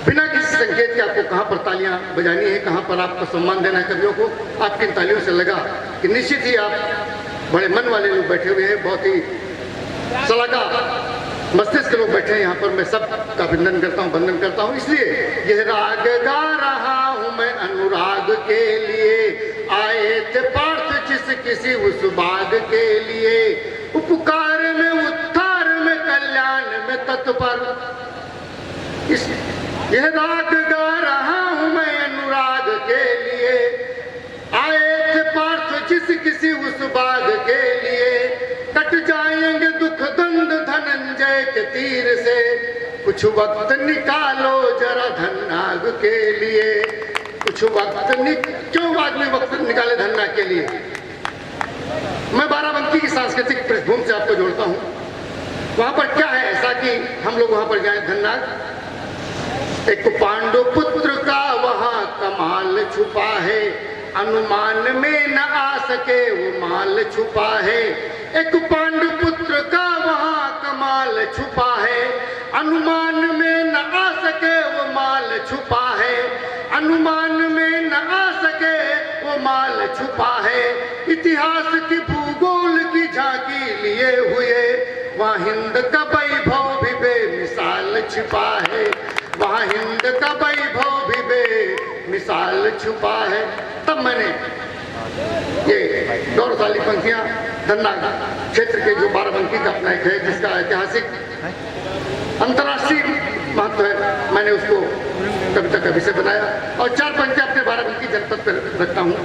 बिना किसी संकेत के आपको कहाँ पर तालियां बजानी है, कहाँ पर आपको सम्मान देना है कवियों को, आपकी इन तालियों से लगा कि निश्चित ही आप बड़े मन वाले लोग बैठे हुए हैं, बहुत ही सलाहकार मस्तिष्क के लोग बैठे हैं यहाँ पर। मैं सबका अभिनंदन करता हूँ, वंदन करता हूँ। इसलिए यह राग गा रहा हूँ मैं अनुराग के लिए, आए थे पार्थ जिस किसी उस बाग के लिए। उपकार में उद्धार में कल्याण में तत्पर, यह राग गा रहा हूँ मैं अनुराग के लिए, आए थे किसी उस बाग के लिए, कट जाएंगे दुख दंड धनंजय के तीर से, कुछ वक्त निकालो जरा धन्नाग के लिए, कुछ वक्त क्यों आदमी वक्त निकाले धन्ना के लिए। मैं बाराबंकी की सांस्कृतिक पृष्ठभूमि से आपको जोड़ता हूं। वहां पर क्या है ऐसा कि हम लोग वहां पर जाएं धन्नाग। एक पांडु पुत्र का वहां कमाल छुपा है, अनुमान में न आ सके वो माल छुपा है। एक पांडु पुत्र का वहां कमाल छुपा है, अनुमान में न आ सके वो माल छुपा है, अनुमान में न आ सके वो माल छुपा है। इतिहास की भूगोल की झांकी लिए हुए, वहाँ हिंद का वैभव भी बेमिसाल छिपा है, वहाँ हिंद का वैभव भी बेमिसाल छुपा है। तब मैंने ये गौरवशाली पंक्तियां धन्ना क्षेत्र के जो बाराबंकी का अपना एक है जिसका ऐतिहासिक अंतर्राष्ट्रीय महत्व है, मैंने उसको कविता का विषय बनाया और 4 पंक्तियां अपने बाराबंकी जनपद पर रखता हूं।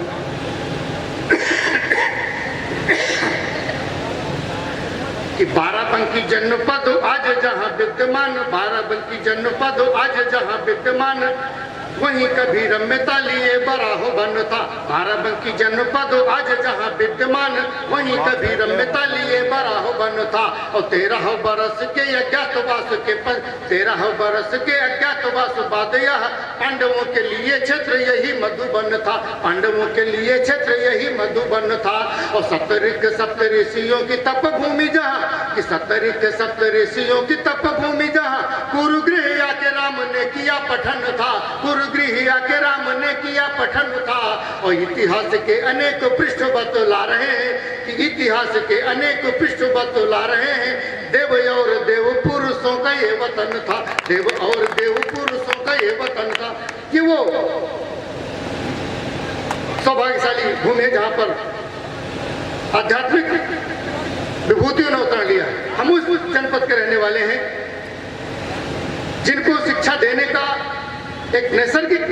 कि बाराबंकी जनपद आज जहां विद्यमान, बाराबंकी जनपद आज जहां विद्यमान, वहीं कभी रम्यता लिए बड़ा हो बन था। बाराबंकी जनपद आज जहां विद्यमान, वहीं कभी रम्यता लिए बड़ा हो बन था। और 13 बरस के अज्ञातवास के 13 बरस के अज्ञातवास बाद यह पांडवों के लिए क्षेत्र यही मधुबन था, पांडवों के लिए क्षेत्र यही मधुबन था। और 70 सप्तऋषियों की तप भूमि जहाँ, कि 70 सप्तऋषियों की तप भूमि जहाँ, कुरुगृह आके राम ने किया पठन था, गुरुगृह आके राम ने किया पठन था। और इतिहास के अनेक पृष्ठ बतला रहे हैं, कि इतिहास के अनेक पृष्ठ बतला रहे हैं, देव और देव पुरुषों का ये वतन था, देव और देव पुरुषों का ये वतन था। कि वो सौभाग्यशाली भूमि है जहां पर आध्यात्मिक विभूतियों ने उतार लिया है। हम उस जनपद के रहने वाले हैं जिनको शिक्षा देने का एक नैसर्गिक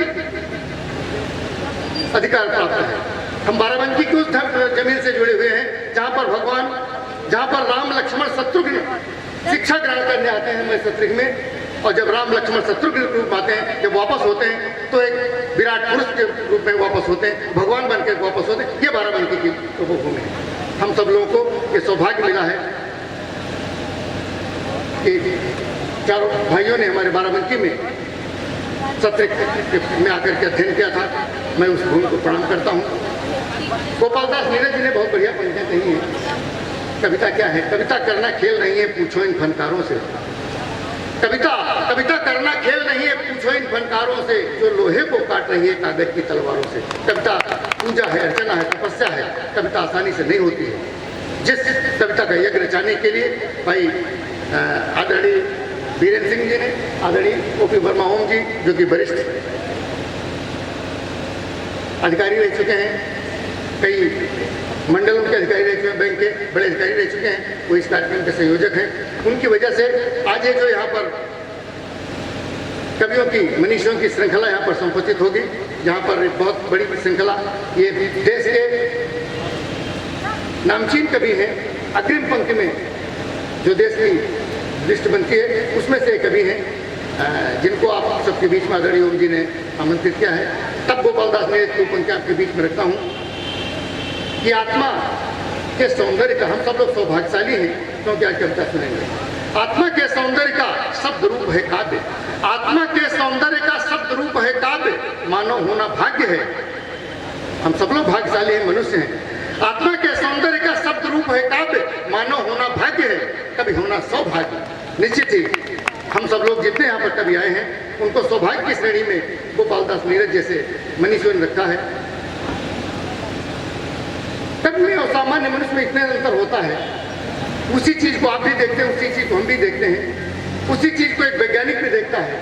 अधिकार प्राप्त है। हम बाराबंकी की उस जमीन से जुड़े हुए हैं जहां पर भगवान, जहां पर राम लक्ष्मण शत्रुघ्न शिक्षा ग्रहण करने आते हैं मैं शत्रुघ्न में, और जब राम लक्ष्मण शत्रुघ्न के रूप में आते हैं, जब वापस होते हैं तो एक विराट पुरुष के रूप में वापस होते हैं, भगवान बन के वापस होते हैं। ये बाराबंकी की भूमि है। हम सब लोगों को ये सौभाग्य मिला है कि चारों भाइयों ने हमारे बाराबंकी में सत्र में आकर के अध्ययन किया था। मैं उस भूमि को प्रणाम करता हूँ। गोपालदास नीरज जी ने बहुत बढ़िया पंक्तियां कही हैं। कविता क्या है? कविता करना खेल नहीं है, पूछो इन फनकारों से। कविता करना खेल नहीं है, पूछो इन फनकारों से, जो लोहे को काट रही है कागज की तलवारों से। कविता पूजा है, अर्चना है, तपस्या है। कविता आसानी से नहीं होती है। जिस कविता का यज्ञ रचाने के लिए भाई आदरणीय बीरेन्द्र सिंह जी ने, आदरणीय ओपी वर्मा ओम जी जो कि वरिष्ठ अधिकारी रह चुके हैं, कई मंडलों के अधिकारी रह चुके हैं, बैंक के बड़े अधिकारी रह चुके हैं, वो इस कार्यक्रम के संयोजक हैं। उनकी वजह से आज ये जो यहाँ पर कवियों की, मनीषियों की श्रृंखला यहाँ पर संपत्तित होगी, जहाँ पर एक बहुत बड़ी श्रृंखला, ये देश के नामचीन कवि हैं, अग्रिम पंक्ति में जो देश की लिस्ट बनती है उसमें से कवि हैं जिनको आप सबके बीच में आदरणीय ओम जी ने आमंत्रित किया है। तब गोपालदास ने एक पंक्तियां आपके बीच में रखता हूँ कि आत्मा के सौंदर्य का, हम सब लोग सौभाग्यशाली हैं क्योंकि आज कविता सुनेंगे। आत्मा के सौंदर्य का शब्द रूप है काव्य, आत्मा के सौंदर्य का शब्द रूप है काव्य, मानव होना भाग्य है। हम सब लोग भाग्यशाली हैं, मनुष्य हैं। आत्मा के सौंदर्य का शब्द रूप है काव्य, मानव होना भाग्य है, कभी होना सौभाग्य। निश्चित ही हम सब लोग जितने यहाँ पर कभी आए हैं उनको सौभाग्य की श्रेणी में गोपालदास नीरज जैसे मनीषियों ने रखा है। कवि में और सामान्य मनुष्य में इतने अंतर होता है। उसी चीज को आप भी देखते हैं, उसी चीज को हम भी देखते हैं, उसी चीज को एक वैज्ञानिक भी देखता है।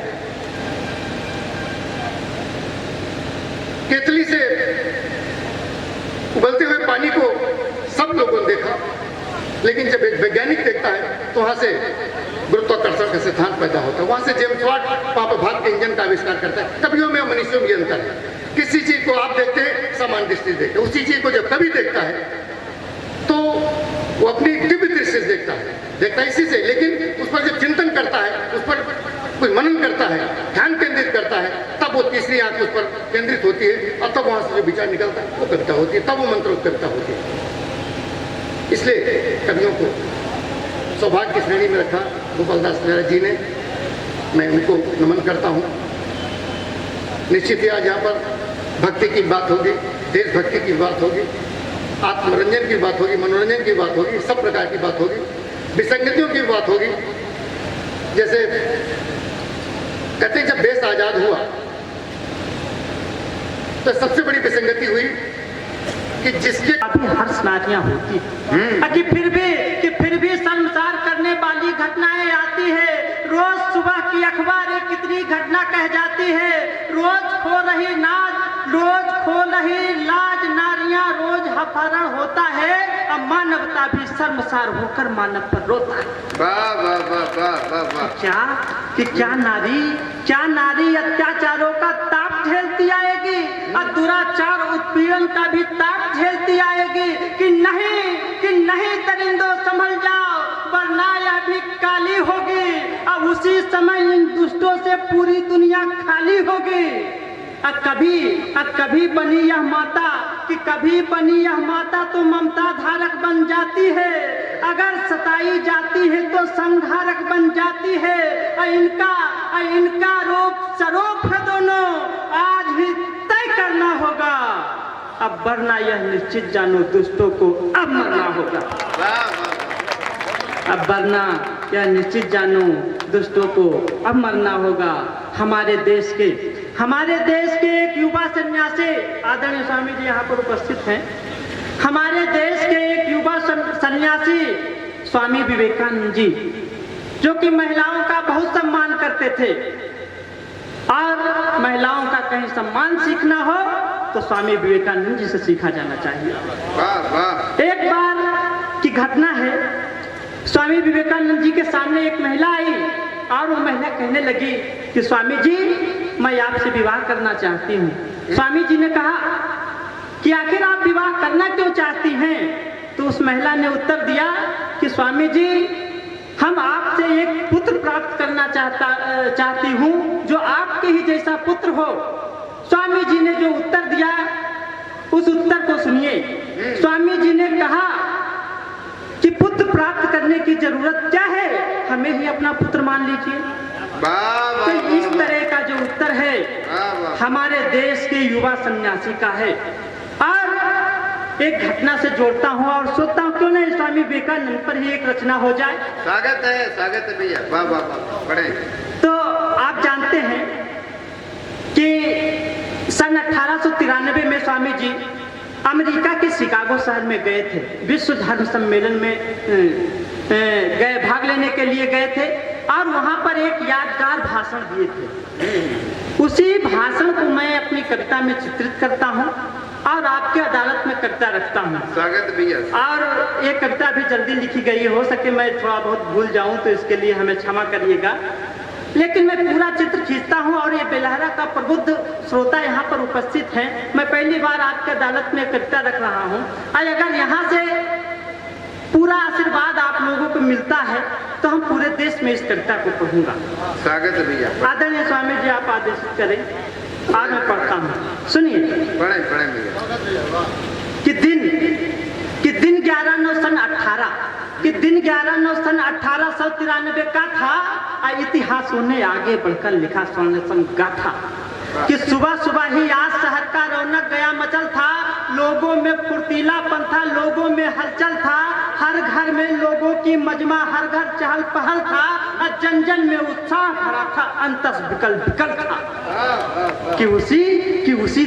केतली से उबलते हुए पानी को सब लोगों ने देखा, लेकिन जब एक वैज्ञानिक देखता है तो वहां से गुरुत्वाकर्षण का सिद्धांत पैदा होता है। वहां से जेम्स वाट वहां पर भाग के इंजन का आविष्कार करता है। कवियों में और मनुष्यों में अंतर है। किसी चीज को आप देखते हैं, समान दृष्टि देखते हैं, उसी चीज को जब कवि देखता है तो वो अपनी दिव्य दृष्टि से देखता है इसी से, लेकिन उस पर जब चिंतन करता है, उस पर कोई मनन करता है, ध्यान केंद्रित करता है, तब वो तीसरी आंख उस पर केंद्रित होती है और तब वहां से जो विचार निकलता है वो कविता होती है, तब वो मंत्र कविता होती है। इसलिए कवियों को सौभाग्य की श्रेणी में रखा गोपालदास महाराज जी ने, मैं उनको नमन करता हूँ। निश्चित ही आज यहाँ पर भक्ति की बात होगी, देशभक्ति की बात होगी, आत्मरंजन की बात होगी, मनोरंजन की बात होगी, सब प्रकार की बात होगी, विसंगतियों की बात होगी। जैसे कहते हैं जब देश आजाद हुआ तो सबसे बड़ी विसंगति हुई कि जिसके काफी हर्ष नारियां होती कि फिर भी शर्मसार करने वाली घटनाएं आती है। रोज सुबह की अखबारें कितनी घटना कह जाती है, रोज खो रही नाज, रोज खो रही लाज नारियां, रोज अपहरण होता है, अब मानवता भी शर्मसार होकर मानव पर रोता है। वाह वाह वाह वाह वाह वाह। क्या नारी अत्याचारों का ताप झेलती आएगी और दुराचार उत्पीड़न का भी ताप झेलती आएगी कि नहीं दरिंदों संभल जाओ वरना यह भी काली होगी। अब उसी समय इन दुष्टों से पूरी दुनिया खाली होगी। कभी बनी यह माता कभी बनी यह माता तो ममता धारक बन जाती है, अगर सताई जाती है तो संहारक बन जाती है। इनका रोग सरोप है दोनों, आज ही तय करना होगा, अब वरना यह निश्चित जानो दुष्टों को अब मरना होगा। अब वरना यह निश्चित जानो दुष्टों को अब मरना होगा। हमारे देश के एक युवा सन्यासी, आदरणीय स्वामी जी यहाँ पर उपस्थित हैं, हमारे देश के एक युवा सन्यासी स्वामी विवेकानंद जी, जो कि महिलाओं का बहुत सम्मान करते थे और महिलाओं का कहीं सम्मान सीखना हो तो स्वामी विवेकानंद जी से सीखा जाना चाहिए। एक बार की घटना है, स्वामी विवेकानंद जी के सामने एक महिला आई और वो महिला कहने लगी कि स्वामी जी मैं आपसे विवाह करना चाहती हूँ। स्वामी जी ने कहा कि आखिर आप विवाह करना क्यों चाहती हैं? तो उस महिला ने उत्तर दिया कि स्वामी जी हम आपसे एक पुत्र प्राप्त करना चाहती हूँ जो आपके ही जैसा पुत्र हो। स्वामी जी ने जो उत्तर दिया उस उत्तर को सुनिए। स्वामी जी ने कहा कि पुत्र प्राप्त करने की जरूरत क्या है, हमें ही अपना पुत्र मान लीजिए। तो इस तरह का जो उत्तर है हमारे देश के युवा सन्यासी का है। और एक घटना से जोड़ता हूँ और सोचता हूँ क्यों नहीं स्वामी विवेकानंद पर ही एक रचना हो जाए। स्वागत है भैया, वाह वाह वाह, बड़े। तो आप जानते हैं कि सन 1893 में स्वामी जी अमेरिका के शिकागो शहर में गए थे, विश्व धर्म सम्मेलन में भाग लेने के लिए गए थे और वहां पर एक यादगार भाषण दिए थे। उसी भाषण को मैं अपनी कविता में चित्रित करता हूं और आपके अदालत में कविता रखता हूं। स्वागत भैया। और ये कविता भी जल्दी लिखी गई, हो सके मैं थोड़ा बहुत भूल जाऊं तो इसके लिए हमें क्षमा करिएगा, लेकिन मैं पूरा चित्र खींचता हूं और ये बेलहरा का प्रबुद्ध श्रोता यहाँ पर उपस्थित हैं। मैं पहली बार आपके अदालत में कविता रख रहा हूं और अगर यहाँ से पूरा आशीर्वाद आप लोगों को मिलता है तो हम पूरे देश में इस कविता को पढ़ूंगा। स्वागत है भैया। आदरणीय स्वामी जी आप आदेशित करें, आज मैं पढ़ता हूँ, सुनिए। पढ़े भैया। कि दिन 11/9 सन 1893 का था और इतिहासों ने आगे बढ़कर लिखा स्वर्ण गाथा कि सुबह सुबह ही आज शहर का रौनक गया मचल था, लोगों में फुर्तीलापन था, लोगों में हलचल था, हर घर में लोगों की मजमा, हर घर चहल पहल था और जन जन में उत्साह भरा था, अंतस विकल था कि उसी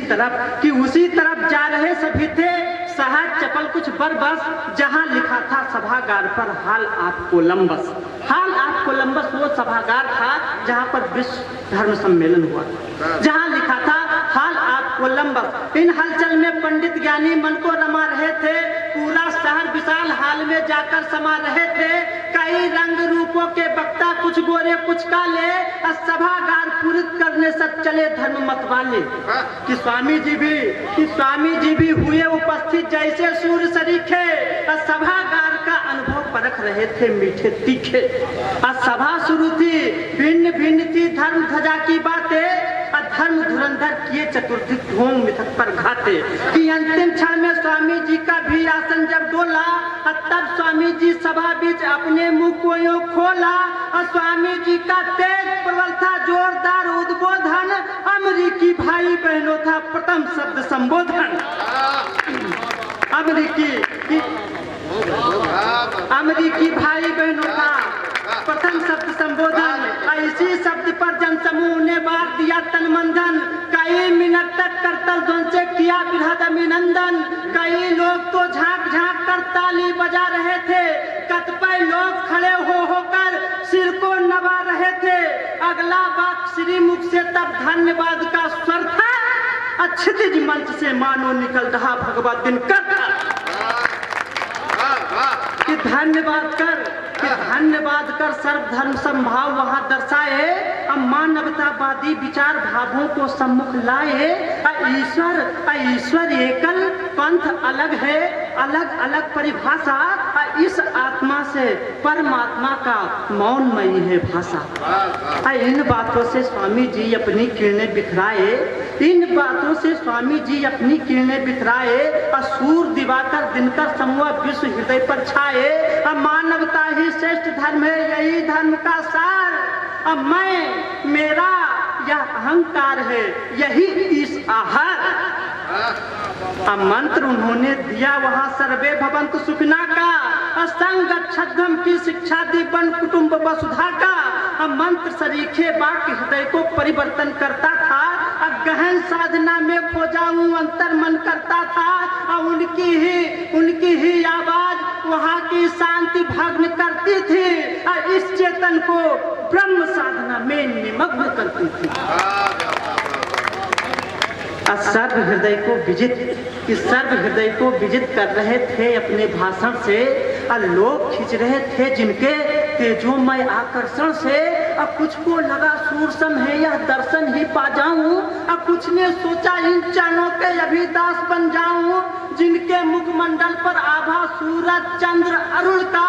तरफ जा रहे सभी थे, सहज चपल कुछ बरबस, जहां लिखा था सभागार पर हाल आप कोलंबस। हाल आप कोलंबस वो सभागार था जहां पर विश्व धर्म सम्मेलन हुआ, जहां लिखा था हाल आप कोलंबस। इन हलचल में पंडित ज्ञानी मन को रमा रहे थे, पूरा शहर विशाल हाल में जाकर समा रहे थे, कई रंग रूपों के वक्ता कुछ गोरे कुछ काले, सभागार पूरित करने सब चले धर्म मत वाले कि स्वामी जी भी हुए उपस्थित जैसे सूर्य सरीखे। सभागार का अनुभव परख रहे थे मीठे तीखे। सभा शुरू थी, भिन्न भिन्न थी धर्म ध्वजा की बातें। धर्म धुरंधर किए चतुर्दिक ढोंग मिथक पर घाते कि अंतिम क्षण में स्वामी जी का भी आसन जब डोला, तब स्वामी जी सभा बीच अपने मुंह को यूं खोला। स्वामी जी का तेज प्रबल था जोरदार उद्बोधन, अमेरिकी भाई बहनों था प्रथम शब्द संबोधन। अमेरिकी भाई बहनों का प्रथम शब्द संबोधन। इसी शब्द पर जनसमूह ने बार दिया तन मंधन। कई मिनट तक करतल ध्वनि से किया बृहद अभिनंदन। कई लोग तो झांक झांक कर ताली बजा रहे थे, कतिपय लोग खड़े होकर सिर को नवा रहे थे। अगला बात श्रीमुख से तब धन्यवाद का स्वर था। क्षितिज मंच से मानो निकल रहा भगवत दिन कि धन्यवाद कर सर्वधर्म संभाव वहां दर्शाए। अब मानवतावादी विचार भावों को सम्मुख लाए। ईश्वर एकल पंथ अलग है, अलग अलग परिभाषा। इस आत्मा से परमात्मा का मौनमयी है भाषा। इन बातों से स्वामी जी अपनी किरणें बिखराए। सूर्य दिवाकर दिनकर समूह विश्व हृदय पर छाए। मानवता ही श्रेष्ठ धर्म है, यही धर्म का सार। मैं मेरा यह अहंकार है, यही इस आहार। मंत्र उन्होंने दिया वहां सर्वे भवन्तु सुखिना का। संगत छद्म की शिक्षा दी बन कुटुंब वसुधा का। मंत्र सरीखे वाक्य हृदय को परिवर्तन करता था। गहन साधना में खो जाऊं अंतर मन करता था। उनकी ही आवाज वहाँ की शांति भग्न करती थी। इस चेतन को ब्रह्म साधना में निमग्न करती थी। सर्व हृदय को विजित कर रहे थे अपने भाषण से। लोग खींच रहे थे जिनके तेजोमय आकर्षण से। कुछ को लगा सूरसम है यह दर्शन ही पा जाऊं। कुछ ने सोचा इन चरणों के अभिदास बन जाऊं। जिनके मुखमंडल पर आभा सूरज चंद्र अरुण का।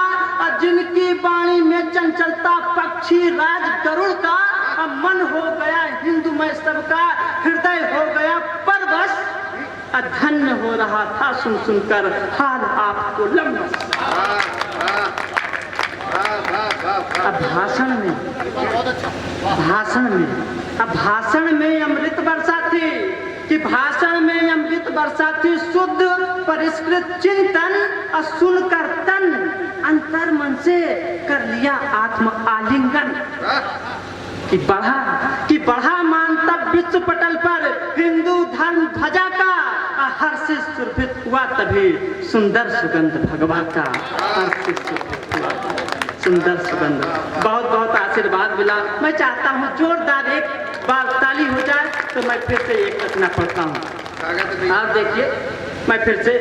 जिनकी वाणी में चंचलता पक्षी राज गरुड़ का। मन हो गया हिंदुमय सबका, हृदय हो गया परवश। धन्य हो रहा था सुन सुनकर हाल आपको लम्बस। भाषण में अमृत वर्षा थी कि शुद्ध परिष्कृत चिंतन। सुनकर तन अंतर मन से कर लिया आत्म आलिंगन। कि बढ़ा मानतब विश्व पटल पर हिंदू धर्म ध्वजा का। हर्षित सुरभित हुआ तभी सुंदर सुगंध भगवा का। सुंदर सुगंध, बहुत बहुत आशीर्वाद मिला। मैं चाहता हूँ जोरदार एक बार ताली हो जाए तो मैं फिर से एक रचना पढ़ता हूँ। आप देखिए, मैं फिर से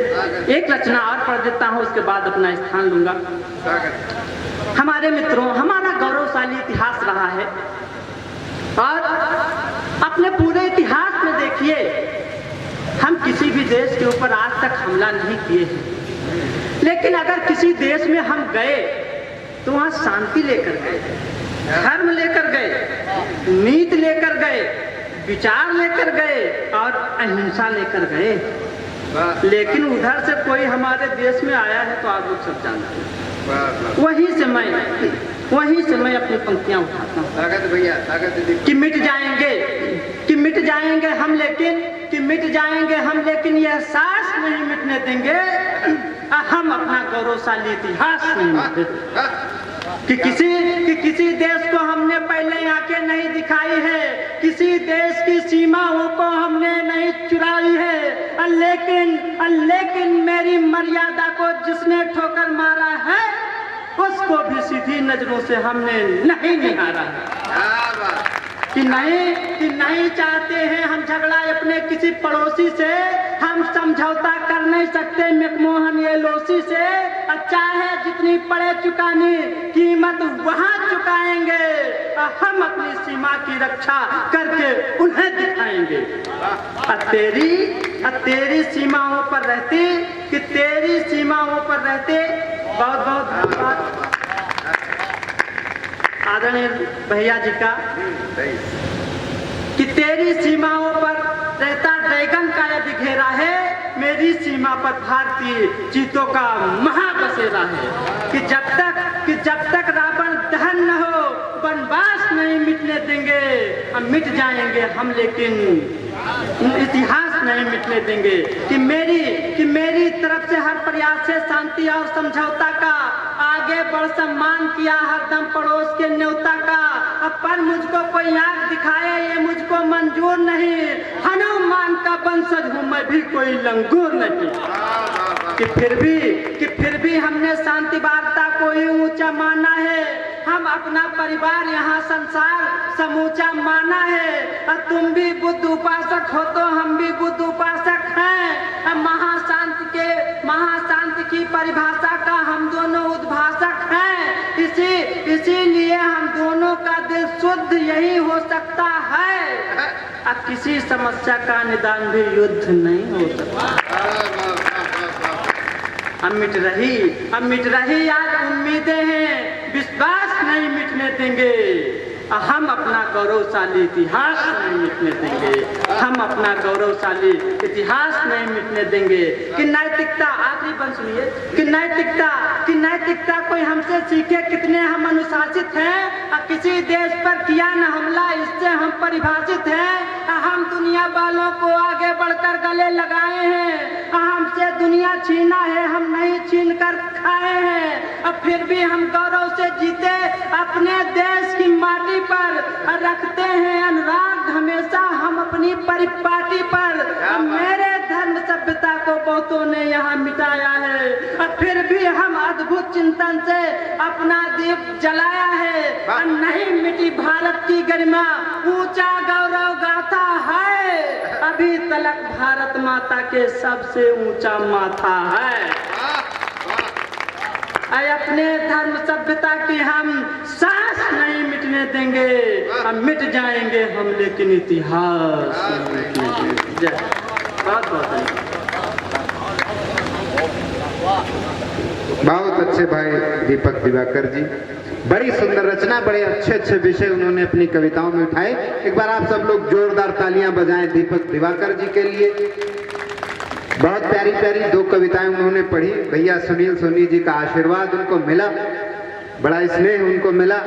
एक रचना और पढ़ देता हूँ, उसके बाद अपना स्थान लूंगा। हमारे मित्रों, हमारा गौरवशाली इतिहास रहा है और अपने पूरे इतिहास में देखिए, हम किसी भी देश के ऊपर आज तक हमला नहीं किए हैं। लेकिन अगर किसी देश में हम गए तो वहाँ शांति लेकर गए, धर्म लेकर गए, नीति लेकर गए, विचार लेकर गए और अहिंसा लेकर गए। लेकिन उधर से कोई हमारे देश में आया है तो आप लोग सब जानते हैं। वहीं से मैं अपनी पंक्तियां उठाता हूँ कि मिट जाएंगे हम, लेकिन यह सांस नहीं मिटने देंगे। हम अपना गौरवशाली इतिहास नहीं मिटने देंगे। कि किसी देश को हमने पहले आंखें नहीं दिखाई है, किसी देश की सीमाओं को हमने नहीं चुराई है। लेकिन मेरी मर्यादा को जिसने ठोकर मारा है, उसको भी सीधी नजरों से हमने नहीं निहारा है। कि नहीं चाहते हैं हम झगड़ा अपने किसी पड़ोसी से, हम समझौता कर नहीं सकते मैकमोहन ये लोसी से। अच्छा है जितनी पड़े चुकानी कीमत वहाँ चुकाएंगे, हम अपनी सीमा की रक्षा करके उन्हें दिखाएंगे। तेरी सीमाओं पर रहते, कि तेरी सीमाओं पर रहते। बहुत बहुत धन्यवाद आदरणीय भैया जी का, कि तेरी सीमाओं पर रहता ड्रैगन का यदि घेरा है, मेरी सीमा पर भारतीय चीतों का महाबसेरा है। कि जब तक रावण दहन न हो वनवास नहीं मिटने देंगे, हम मिट जाएंगे हम लेकिन इतिहास नहीं मिटने देंगे। कि मेरी तरफ से हर प्रयास से शांति और समझौता का आगे बढ़ सम्मान किया हरदम पड़ोस के न्योता का। अब पर मुझको कोई आंख दिखाए ये मुझको मंजूर नहीं, हनुमान का वंशज हूँ मैं भी कोई लंगूर नहीं। कि फिर भी हमने शांति वार्ता को ही ऊंचा माना है, हम अपना परिवार यहाँ संसार समूचा माना है। और तुम भी बुद्ध उपासक हो तो हम भी बुद्ध उपासक हैं। महाशांति की परिभाषा का हम दोनों उद्भाषक हैं। इसीलिए हम दोनों का दिल शुद्ध यही हो सकता है। अब किसी समस्या का निदान भी युद्ध नहीं हो सकता। अब मिट रही आज उम्मीदें हैं, विश्वास नहीं मिटने देंगे। हम अपना गौरवशाली इतिहास नहीं मिटने देंगे, हम अपना गौरवशाली इतिहास नहीं मिटने देंगे। कि नैतिकता, आखिरी बंद सुनिए, कि नैतिकता कोई हमसे सीखे कितने हम अनुशासित हैं। किसी देश पर किया न हमला इससे हम परिभाषित हैं। हम दुनिया वालों को आगे बढ़कर गले लगाए हैं, हमसे दुनिया छीना है हम नहीं छीन कर खाए हैं। अब फिर भी हम गौरव से जीते अपने देश की माटी पर, रखते हैं अनुराग हमेशा हम अपनी परिपाटी पर। मेरे धर्म सभ्यता को बहुतों ने यहाँ मिटाया है, अब फिर भी हम अद्भुत चिंतन से अपना दीप जलाया है। नहीं मिटी भारत की गरिमा, ऊंचा गौरव गाथा है, अभी तलक भारत माता के सबसे ऊंचा माथा है। अपने धर्म सभ्यता की हम सांस नहीं मिटने देंगे, हम मिट जाएंगे हम लेकिन इतिहास नहीं मिटने देंगे। बहुत बहुत अच्छे भाई दीपक दिवाकर जी, बड़ी सुंदर रचना, बड़े अच्छे विषय उन्होंने अपनी कविताओं में उठाए। एक बार आप सब लोग जोरदार तालियां बजाएं दीपक दिवाकर जी के लिए। बहुत प्यारी प्यारी दो कविताएं उन्होंने पढ़ी। भैया सुनील सोनी जी का आशीर्वाद उनको मिला, बड़ा स्नेह उनको मिला।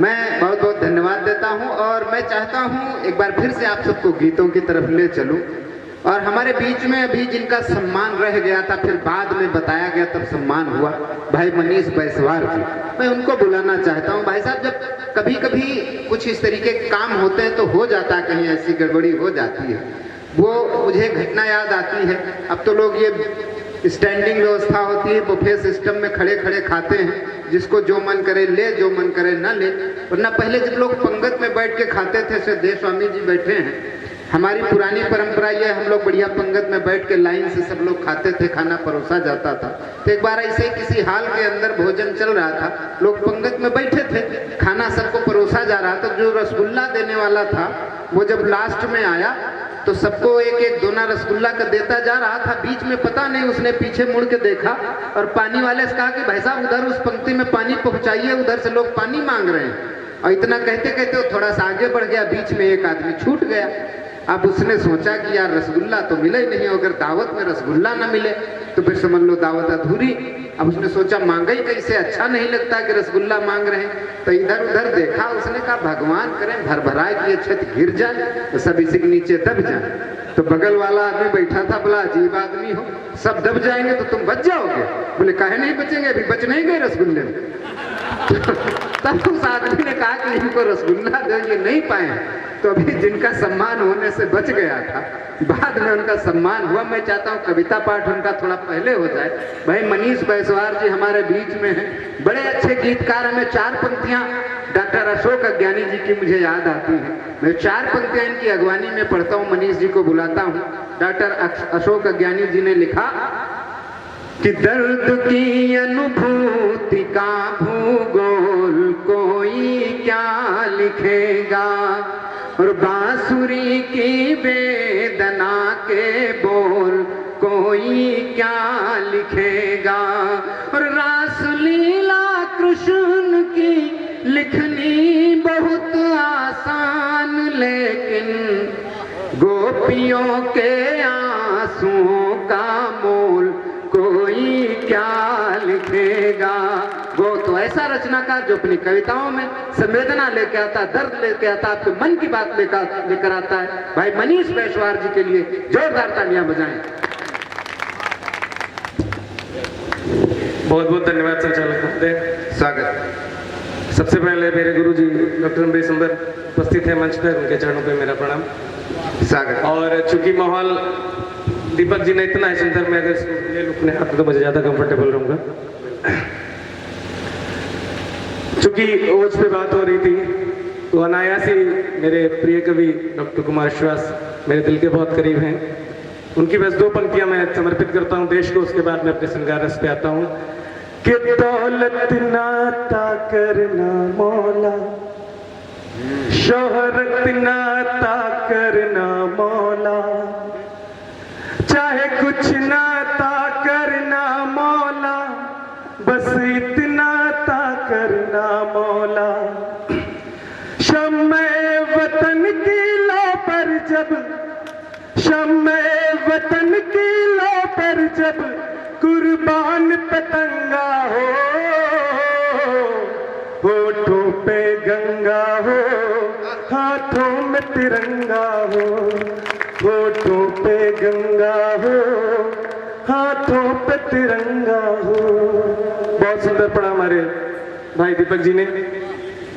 मैं बहुत बहुत धन्यवाद देता हूं और मैं चाहता हूं एक बार फिर से आप सबको गीतों की तरफ ले चलूं। और हमारे बीच में अभी जिनका सम्मान रह गया था, फिर बाद में बताया गया तब सम्मान हुआ, भाई मनीष बैसवार जी, मैं उनको बुलाना चाहता हूं। भाई साहब, जब कभी कभी कुछ इस तरीके के काम होते हैं तो हो जाता है, कहीं ऐसी गड़बड़ी हो जाती है, वो मुझे घटना याद आती है। अब तो लोग ये स्टैंडिंग व्यवस्था होती है, बुफे सिस्टम में खड़े खड़े खाते हैं, जिसको जो मन करे ले, जो मन करे ना ले। वरना पहले जब लोग पंगत में बैठ के खाते थे, श्रद्धेय स्वामी जी बैठे हैं, हमारी पुरानी परंपरा ये, हम लोग बढ़िया पंगत में बैठ के लाइन से सब लोग खाते थे, खाना परोसा जाता था। तो एक बार ऐसे ही किसी हाल के अंदर भोजन चल रहा था, लोग पंगत में बैठे थे, खाना सबको परोसा जा रहा था। जो रसगुल्ला देने वाला था वो जब लास्ट में आया तो सबको एक एक दोना रसगुल्ला का देता जा रहा था। बीच में पता नहीं उसने पीछे मुड़ के देखा और पानी वाले से कहा कि भाई साहब उधर उस पंक्ति में पानी पहुंचाइए, उधर से लोग पानी मांग रहे हैं। और इतना कहते कहते वो थोड़ा सा आगे बढ़ गया, बीच में एक आदमी छूट गया। अब उसने सोचा कि यार रसगुल्ला तो मिले ही नहीं, अगर दावत में रसगुल्ला ना मिले तो फिर समझ लो दावत अधूरी। अब उसने सोचा मांगा ही कैसे, अच्छा नहीं लगता कि रसगुल्ला मांग रहे हैं। तो इधर उधर देखा, उसने कहा भगवान करें भरभराए कि ये छत गिर जाए तो सब इसी के नीचे दब जाए। तो बगल वाला आदमी बैठा था, बोला अजीब आदमी हो, सब दब जाएंगे तो तुम बच जाओगे? बोले काहे नहीं बचेंगे, अभी बच नहीं गए रसगुल्ले में। तब उस आदमी ने कहा कि इनको रसगुल्ला दे, ये नहीं पाए। तो तो अभी जिनका सम्मान होने से बच गया था, बाद में उनका सम्मान हुआ। मैं चाहता हूँ कविता पाठ उनका थोड़ा पहले हो जाए। भाई मनीष बैसवार जी हमारे बीच में हैं, बड़े अच्छे गीतकार। हमें 4 पंक्तियां डॉक्टर अशोक अज्ञानी जी की मुझे याद आती हैं। मैं 4 पंक्तियां इनकी अगवानी में पढ़ता हूँ, मनीष जी को बुलाता हूँ। डॉक्टर अशोक अज्ञानी जी ने लिखा कि दर्द की अनुभूति का भूगोल कोई क्या लिखेगा, और बांसुरी की वेदना के बोल कोई क्या लिखेगा, और रासलीला कृष्ण की लिखनी बहुत आसान, लेकिन गोपियों के आंसुओं का मोल कोई क्या लिखेगा। वो तो ऐसा रचनाकार जो अपनी कविताओं में संवेदना लेके आता, दर्द लेके आता, आपके मन की बात लेकर आता है। भाई मनीष बैसवार जी के लिए जोरदार तालियां बजाएं। बहुत बहुत धन्यवाद संचालक महोदय। स्वागत। सबसे पहले मेरे गुरुजी डॉक्टर अमरीश सुंदर उपस्थित है मंच पर, उनके चरणों पे मेरा प्रणाम। स्वागत। और चूंकि माहौल दीपक जी ने इतना है सुंदर, मैं अगर ले लूं अपने हाथ में तो मुझे ज्यादा कंफर्टेबल रहूंगा। चूंकि ओज पे बात हो रही थी तो अनायास ही मेरे प्रिय कवि डॉक्टर कुमार विश्वास मेरे दिल के बहुत करीब हैं। उनकी बस 2 पंक्तियां मैं समर्पित करता हूं देश को, उसके बाद मैं अपने श्रृंगार रस पे आता हूं कि दौलत नाता करना मौला, शोहरत नाता करना मौला, चाहे कुछ नाता करना मौला, बस इतना ता करना मौला। शम्मे वतन की लो पर जब, शम्मे वतन की लो पर जब कुर्बान पतंगा हो, होठों पे गंगा हो, हाथों में तिरंगा हो, होठों पे गंगा हो, हाथों पे तिरंगा हो। बहुत सुंदर पढ़ा हमारे भाई दीपक जी ने।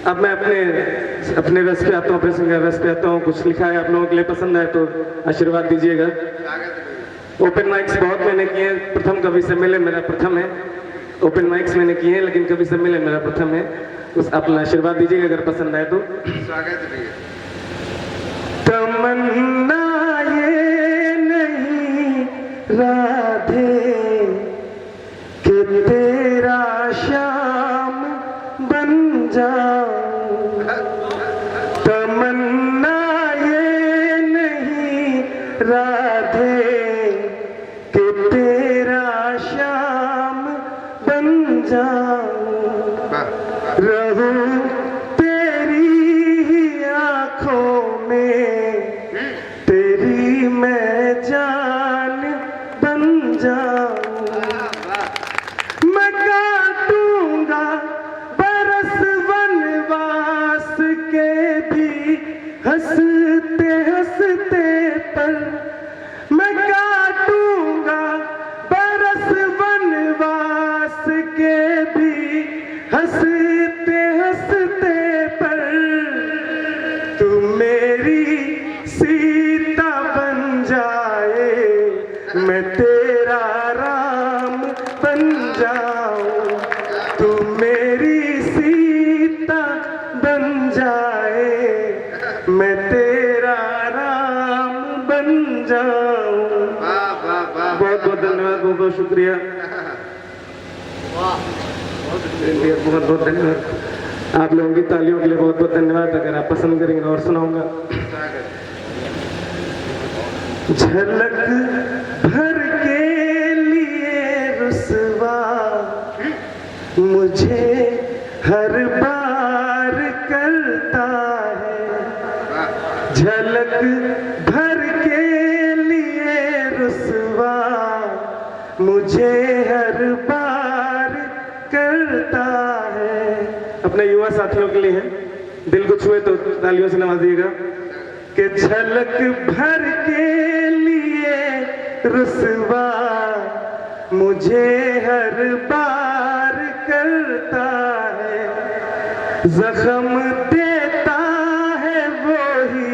अब मैं अपने रस पे आता हूँ, अपने श्रृंगार रस पे आता हूँ। कुछ लिखा है आप लोगों के लिए, पसंद आए तो आशीर्वाद दीजिएगा। ओपन माइक्स बहुत मैंने किए हैं, प्रथम कवि सम्मेलन मेरा प्रथम है। ओपन माइक्स मैंने किए हैं लेकिन कवि सम्मेलन मेरा प्रथम है। उस अपना आशीर्वाद दीजिएगा अगर पसंद आए तो। स्वागत भैया। तमन्ना ये नहीं राधे कि तेरा श्याम बन जाऊं, तमन्ना ये नहीं राधे कि तेरा श्याम बन जाऊं, रहूं तेरी ही आंखों में, तेरी मैं जान बन जाऊं, मैं काटूंगा बरस वनवास के भी हंसते हंसते पर, मैं काटूंगा बरस वनवास के भी हंसते हंसते पर, तू मेरी सीता बन जाए, मैं तेरा राम बन जाऊं, तू मेरी सीता बन जाए, मैं तेरा राम बन जाऊं। वाह वाह वाह। बहुत बहुत धन्यवाद, बहुत बहुत शुक्रिया, बहुत बहुत धन्यवाद। आप लोगों की तालियों के लिए बहुत बहुत धन्यवाद। अगर आप पसंद करेंगे और सुनाऊंगा। झलक भर के लिए रुसवा मुझे हर बार करता है, झलक भर के लिए रुसवा मुझे हर बार करता है। अपने युवा साथियों के लिए है, दिल को छुए तो तालियों से नवाजिएगा कि झलक भर के लिए रुसवा मुझे हर बार करता है, जख्म देता है वो ही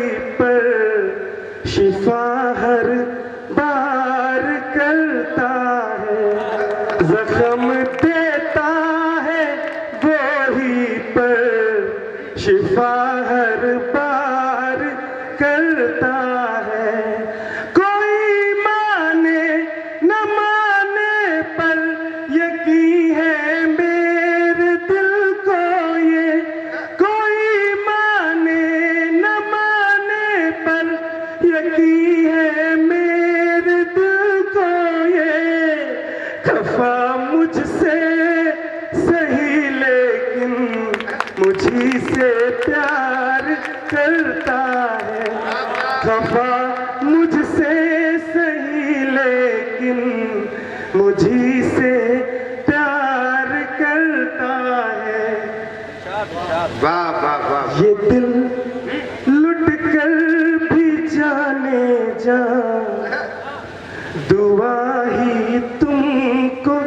करता है। कोई माने न माने पर यकीन है मेरे दिल को ये, कोई माने न माने पर यकीन है मेरे दिल को ये। खफा मुझसे सही लेकिन मुझी से प्यार करता है। खफा मुझसे सही लेकिन मुझी से प्यार करता है। वाह वाह वाह। ये दिल लुट कर भी जाने जा, दुआ ही तुमको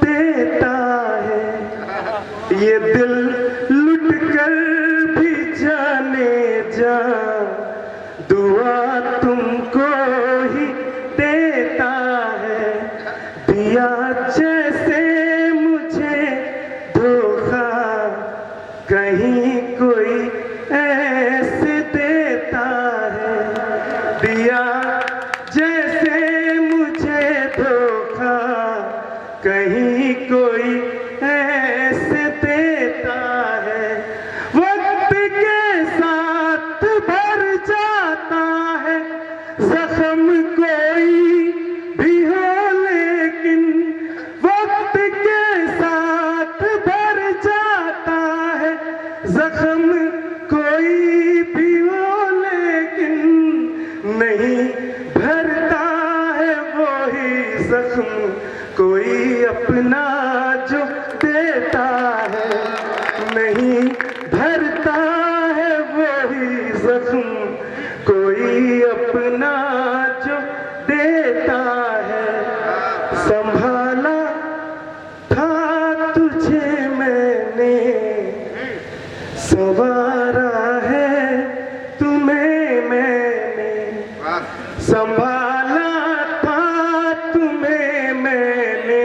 देता है। ये दिल लुट कर भी जाने जा, दुआ तुमको ही देता है। दिया जैसे मुझे धोखा कहीं कोई ऐसे देता है। दिया जैसे मुझे धोखा कहीं कोई ऐसे देता है। वक्त के साथ भर जाता है जख्म कोई भी हो, लेकिन वक्त के साथ भर जाता है जख्म कोई भी हो, लेकिन नहीं भरता है वही जख्म कोई अपना जो देता है। नहीं भरता है वही जख्म कोई अपना जो देता है। संभाला था तुझे मैंने, संवारा है तुम्हें मैंने। संभाला था तुम्हें मैंने,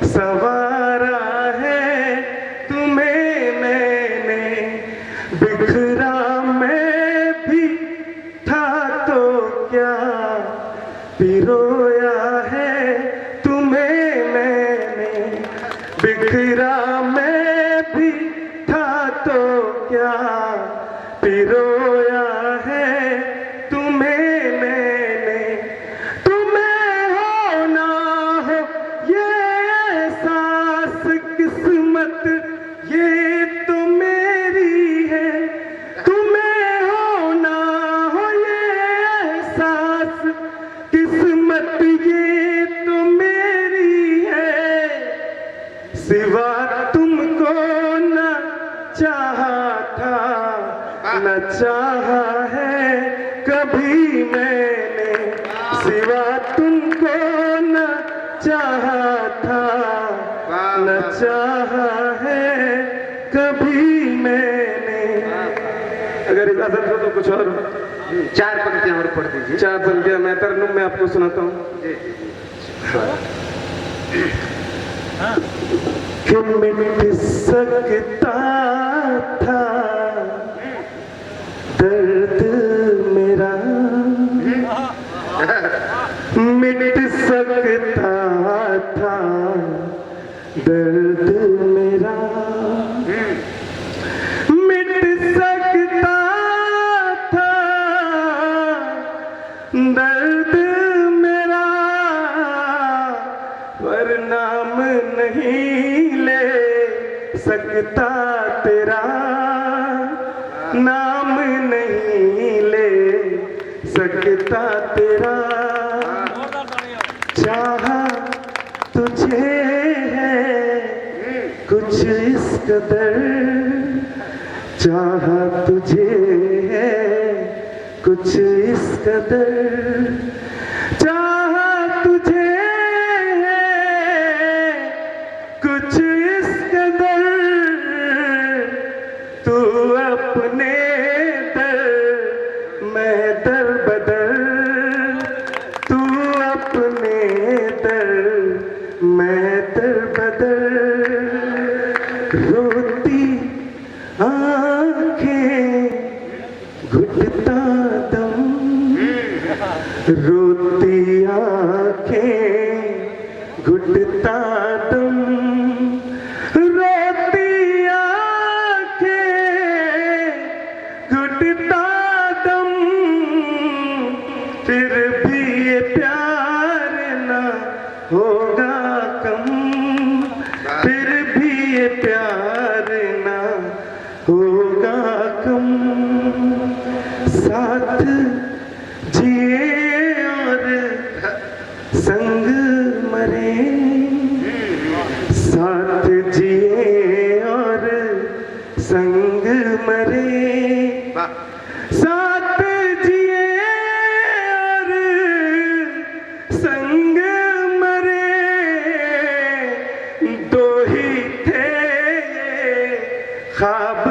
संवारा है तुम्हें मैंने। बिखरा मैं भी था तो क्या, पिरोया है तुम्हें मैंने। बिखरा मैं भी था तो क्या, पिरोया है तुम्हें मैंने। तुम्हें हो ना हो ये एहसास किस्मत ये तो मेरी है। तुम्हें हो ना हो ये एहसास किस्मत ये तो मेरी है। सिवा तुमको न चाहा था न चाहा है कभी मैंने। सिवा तुमको न चाहा था न चाहा है कभी मैंने। अगर इजाजत हो तो कुछ और 4 पंक्तियां और पढ़ दीजिए। 4 पंक्तियां मैं तरन्नुम में आपको सुनाता हूँ। कि मिट सकता था दर्द मेरा, मिट सकता था दर्द मेरा। मिट सकता था दर्द मेरा, पर नाम नहीं ले सकता तेरा। नाम नहीं ले सकता तेरा। चाहा तुझे है कुछ इस कदर, चाहा तुझे है कुछ इस कदर। चाहा तुझे है कुछ इस कदर, तू अपने दर मैं दर बदर। तू अपने दर मैं दर बदर। रोती आंखें घुट घुटता दम, रोती आंखें घुटता दम, रोती आंखें घुटता दम, फिर भी ये प्यार ना होगा कम, फिर भी ये प्यार ना होगा कम। साथ जिए और संग मरे, साथ जिए और संग मरे, साथ जिए और संग मरे, दो ही थे ये ख्वाब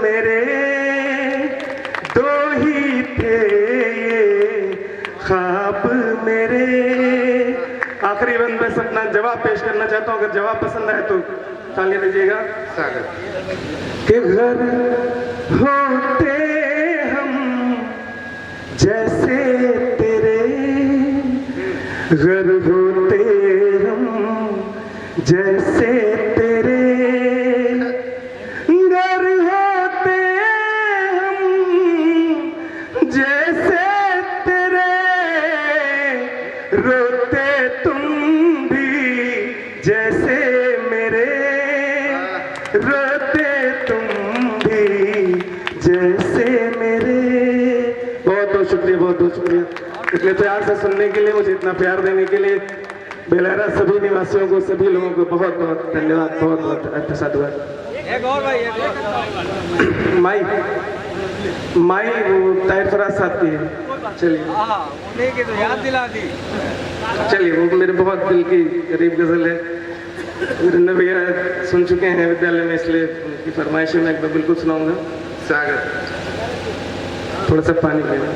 मेरे, दो ही थे ये ख्वाब मेरे। आखिरी बंद में अपना जवाब पेश करना चाहता हूँ, अगर जवाब पसंद आए तो तालियां दीजिएगा। कि घर होते हम जैसे तेरे, घर होते हम जैसे तेरे, घर होते हम जैसे तेरे, रोते तुम भी जैसे मेरे, रोते तुम भी जैसे मेरे। बहुत बहुत शुक्रिया, बहुत बहुत शुक्रिया इतने प्यार से सुनने के लिए, मुझे इतना प्यार देने के लिए। बेलहरा सभी निवासियों को, सभी लोगों को बहुत बहुत धन्यवाद, बहुत बहुत साधुवाद। माई माई वो ताहिर फराज साहब की है। चलिए उन्हीं की तो याद दिला दी। चलिए, वो मेरे बहुत दिल की करीब गजल है, वीरेंद्र भैया सुन चुके हैं विद्यालय में, इसलिए उनकी फरमाइश में एक बार बिल्कुल सुनाऊंगा। स्वागत। थोड़ा सा पानी पीना।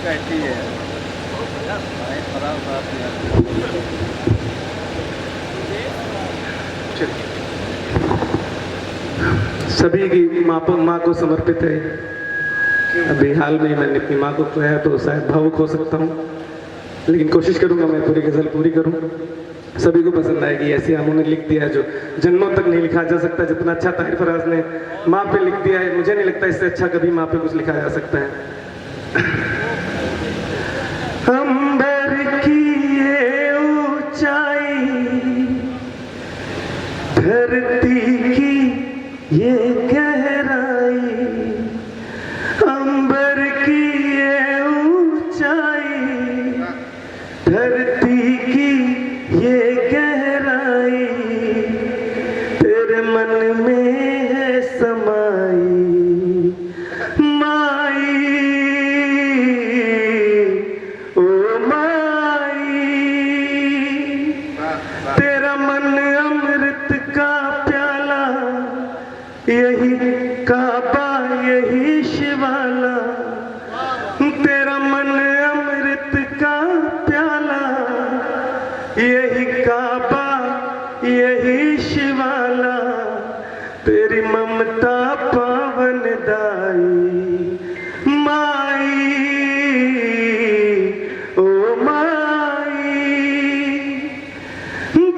कहती है सभी की माँ को समर्पित है। अभी हाल में मैंने अपनी माँ को खोया तो शायद भावुक हो सकता हूँ, लेकिन कोशिश करूँगा मैं पूरी गजल पूरी करूँ, सभी को पसंद आएगी। ऐसी उन्होंने लिख दिया है जो जन्मों तक नहीं लिखा जा सकता। जितना अच्छा ताहिर फराज ने माँ पे लिख दिया है, मुझे नहीं लगता इससे अच्छा कभी माँ पे कुछ लिखा जा सकता है। अंबर की ये ऊंचाई, धरती की ये गहराई, अंबर की ये ऊंचाई, धरती की ये गहराई, तेरे मन में है समाई माई, ओ माई, तेरा मन अमृत का प्याला, यही काबा यही शिवाला, तेरा मन अमृत का प्याला, यही काबा यही शिवाला, तेरी ममता पावन दाई माई, ओ माई,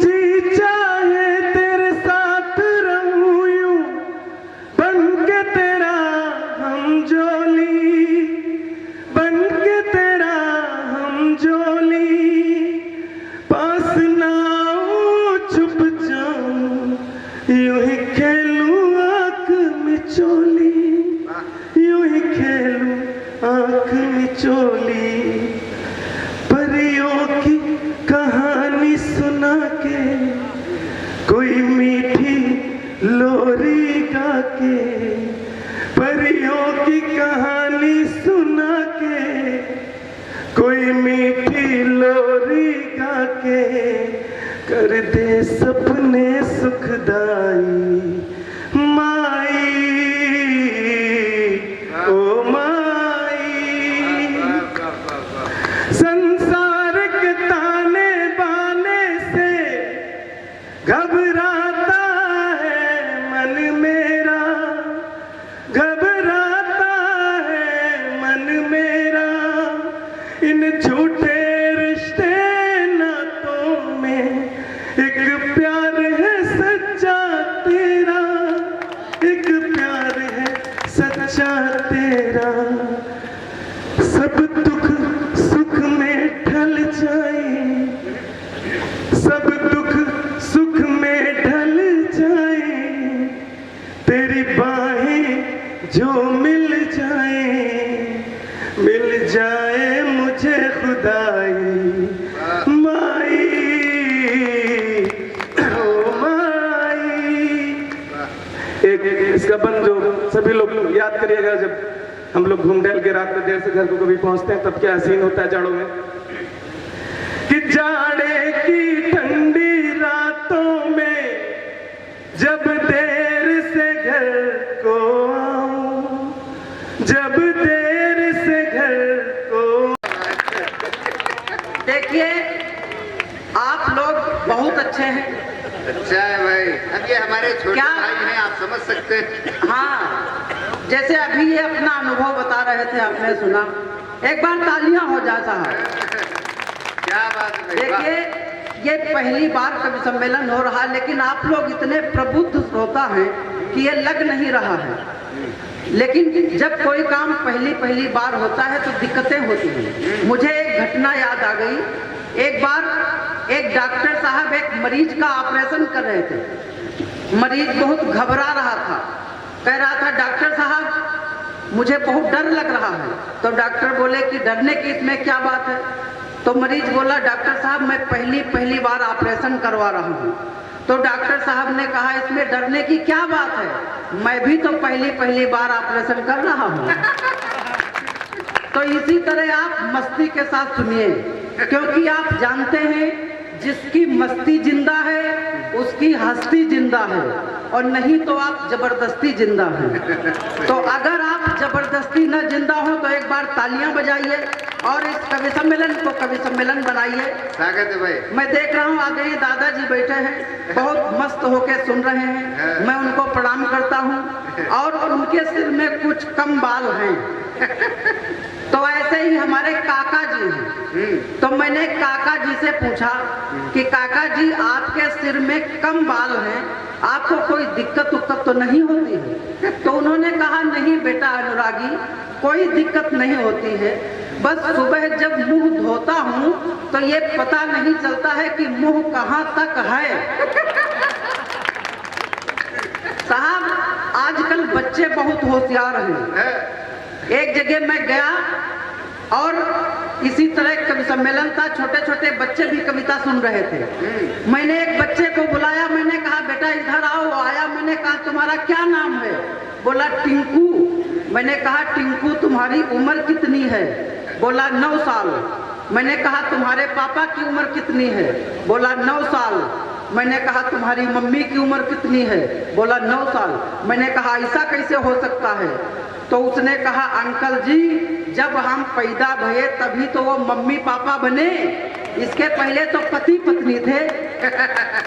जी चाहे तेरे साथ रहूं यूं बन के तेरा हम जोली, बन के तेरा हम जोली, पास ना आऊं छुप जाऊं, यूं ही खेलूं आंख मिचोली, यूं ही खेलूं आंख मिचोली, परियों की कहानी सुना के, कोई मीठी लोरी गा के, परियों की कहानी सुना के, कोई मीठी लोरी गा के, कर दे सपने सुखदाई माई, ओ माई, संसार के ताने बाने से घबराता है मन बच्चा तेरा सब दुख सुख में ढल जाए, सब दुख सुख में ढल जाए, तेरी बाहें जो मिल जाए मुझे खुदाई माई ओ माई। एक इसका बंद जो सभी लोग याद करिएगा, जब हम लोग घूम टहल के रात में देर से घर को कभी पहुंचते हैं तब क्या हसीन होता है जाड़ों में, कि जाड़े की ठंडी रातों में जब देर से घर को आऊं, जब देर से घर को। देखिए आप लोग बहुत अच्छे हैं। अच्छा है भाई, अब ये हमारे छोटे क्या? भाई हैं, आप समझ सकते हैं। हाँ, जैसे अभी ये अपना अनुभव बता रहे थे, आपने सुना। एक बार तालियां हो जाए साहब। क्या बात है भाई, वाह। देखिए ये पहली बार कवि सम्मेलन हो रहा है, लेकिन आप लोग इतने प्रबुद्ध श्रोता हैं कि ये लग नहीं रहा है। लेकिन जब कोई काम पहली बार होता है तो दिक्कतें होती हैं। मुझे एक घटना याद आ गई। एक बार एक डॉक्टर साहब एक मरीज का ऑपरेशन कर रहे थे। मरीज बहुत घबरा रहा था, कह रहा था डॉक्टर साहब मुझे बहुत डर लग रहा है। तो डॉक्टर बोले कि डरने की इसमें क्या बात है? तो मरीज बोला डॉक्टर साहब मैं पहली बार ऑपरेशन करवा रहा हूँ। तो डॉक्टर साहब ने कहा इसमें डरने की क्या बात है, मैं भी तो पहली बार ऑपरेशन कर रहा हूँ। तो इसी तरह आप मस्ती के साथ सुनिए, क्योंकि आप जानते हैं जिसकी मस्ती जिंदा है उसकी हस्ती जिंदा है, और नहीं तो आप जबरदस्ती जिंदा हैं। तो अगर आप जबरदस्ती न जिंदा हो तो एक बार तालियां बजाइए और इस कवि सम्मेलन को कवि सम्मेलन बनाइए। स्वागत है भाई। मैं देख रहा हूँ आगे दादाजी बैठे हैं, बहुत मस्त होके सुन रहे हैं। मैं उनको प्रणाम करता हूँ, और उनके सिर में कुछ कम बाल हैं। तो ऐसे ही हमारे काका जी हैं। तो मैंने काका जी से पूछा कि काका जी आपके सिर में कम बाल हैं, आपको कोई दिक्कत उक्कत तो नहीं होती है? तो उन्होंने कहा नहीं बेटा अनुरागी, कोई दिक्कत नहीं होती है, बस सुबह जब मुंह धोता हूँ तो ये पता नहीं चलता है कि मुंह कहाँ तक है। साहब आजकल बच्चे बहुत होशियार हैं। एक जगह मैं गया और इसी तरह कवि सम्मेलन था, छोटे छोटे बच्चे भी कविता सुन रहे थे। मैंने एक बच्चे को बुलाया, मैंने कहा बेटा इधर आओ। वो आया, मैंने कहा तुम्हारा क्या नाम है? बोला टिंकू। मैंने कहा टिंकू तुम्हारी उम्र कितनी है? बोला 9 साल। मैंने कहा तुम्हारे पापा की उम्र कितनी है? बोला 9 साल। मैंने कहा तुम्हारी मम्मी की उम्र कितनी है? बोला 9 साल। मैंने कहा ऐसा कैसे हो सकता है? तो उसने कहा अंकल जी जब हम पैदा भये तभी तो वो मम्मी पापा बने, इसके पहले तो पति पत्नी थे।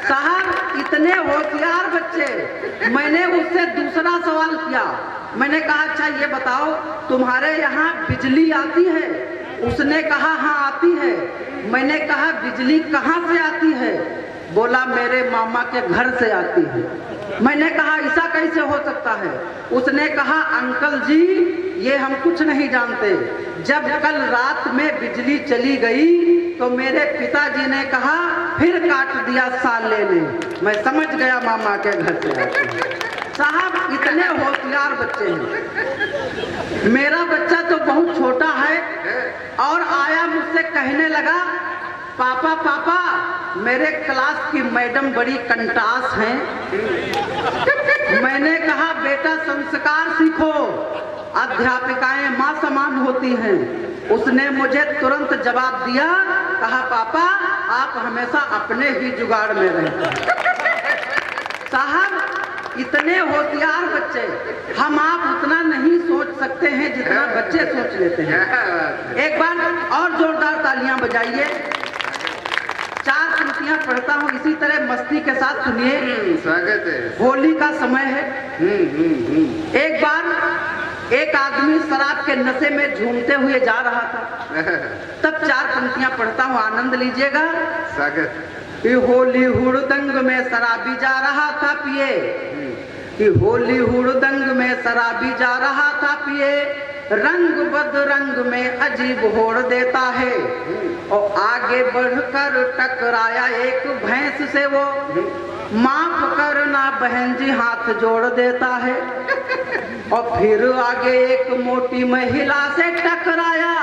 साहब इतने होशियार बच्चे। मैंने उससे दूसरा सवाल किया, मैंने कहा अच्छा ये बताओ तुम्हारे यहाँ बिजली आती है? उसने कहा हाँ आती है। मैंने कहा बिजली कहाँ से आती है? बोला मेरे मामा के घर से आती है। मैंने कहा ऐसा कैसे हो सकता है? उसने कहा अंकल जी ये हम कुछ नहीं जानते, जब कल रात में बिजली चली गई तो मेरे पिताजी ने कहा फिर काट दिया साले ने, मैं समझ गया मामा के घर से आती है। साहब इतने होशियार बच्चे हैं। मेरा बच्चा तो बहुत छोटा है और आया मुझसे कहने लगा पापा पापा मेरे क्लास की मैडम बड़ी कंटास हैं। मैंने कहा बेटा संस्कार सीखो, अध्यापिकाएं माँ समान होती हैं। उसने मुझे तुरंत जवाब दिया, कहा पापा आप हमेशा अपने ही जुगाड़ में रहते हैं। साहब इतने होशियार बच्चे, हम आप उतना नहीं सोच सकते हैं जितना बच्चे सोच लेते हैं। एक बार और जोरदार तालियां बजाइए। 4 पंक्तियां पढ़ता हूँ, इसी तरह मस्ती के साथ सुनिए। स्वागत है। होली का समय है। एक बार एक आदमी शराब के नशे में झूमते हुए जा रहा था। तब 4 पंक्तियां पढ़ता हूँ, आनंद लीजिएगा। स्वागत। होली हुड़दंग में शराबी जा रहा था पिए, कि होली हुड़दंग में शराबी जा रहा था पिए, रंग बदरंग में अजीब होड़ देता है। और आगे बढ़कर टकराया एक भैंस से, वो माफ करना बहन जी हाथ जोड़ देता है। और फिर आगे एक मोटी महिला से टकराया,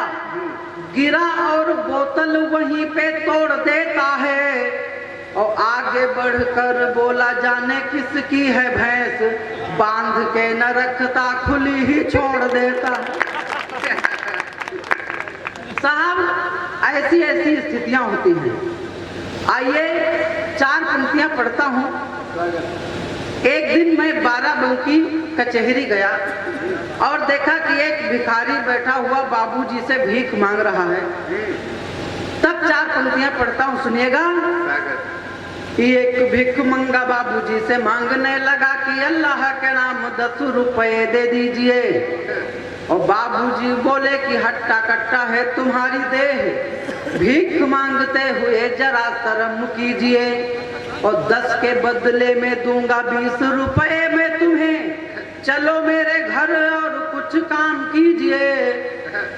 गिरा और बोतल वहीं पे तोड़ देता है। और आगे बढ़कर बोला जाने किसकी है भैंस, बांध के न रखता खुली ही छोड़ देता। साहब ऐसी ऐसी स्थितियां होती हैं। आइए 4 पंक्तियां पढ़ता हूं। एक दिन मैं बाराबंकी कचहरी गया और देखा कि एक भिखारी बैठा हुआ बाबूजी से भीख मांग रहा है। तब 4 पंक्तियां पढ़ता हूं, सुनिएगा। एक भिख मंगा बाबूजी से मांगने लगा कि अल्लाह के नाम 10 रुपए दे दीजिए। और बाबूजी बोले कि हट्टा कट्टा है तुम्हारी देह, भीख मांगते हुए जरा शर्म कीजिए। और 10 के बदले में दूंगा 20 रुपए में तुम्हें, चलो मेरे घर और कुछ काम कीजिए।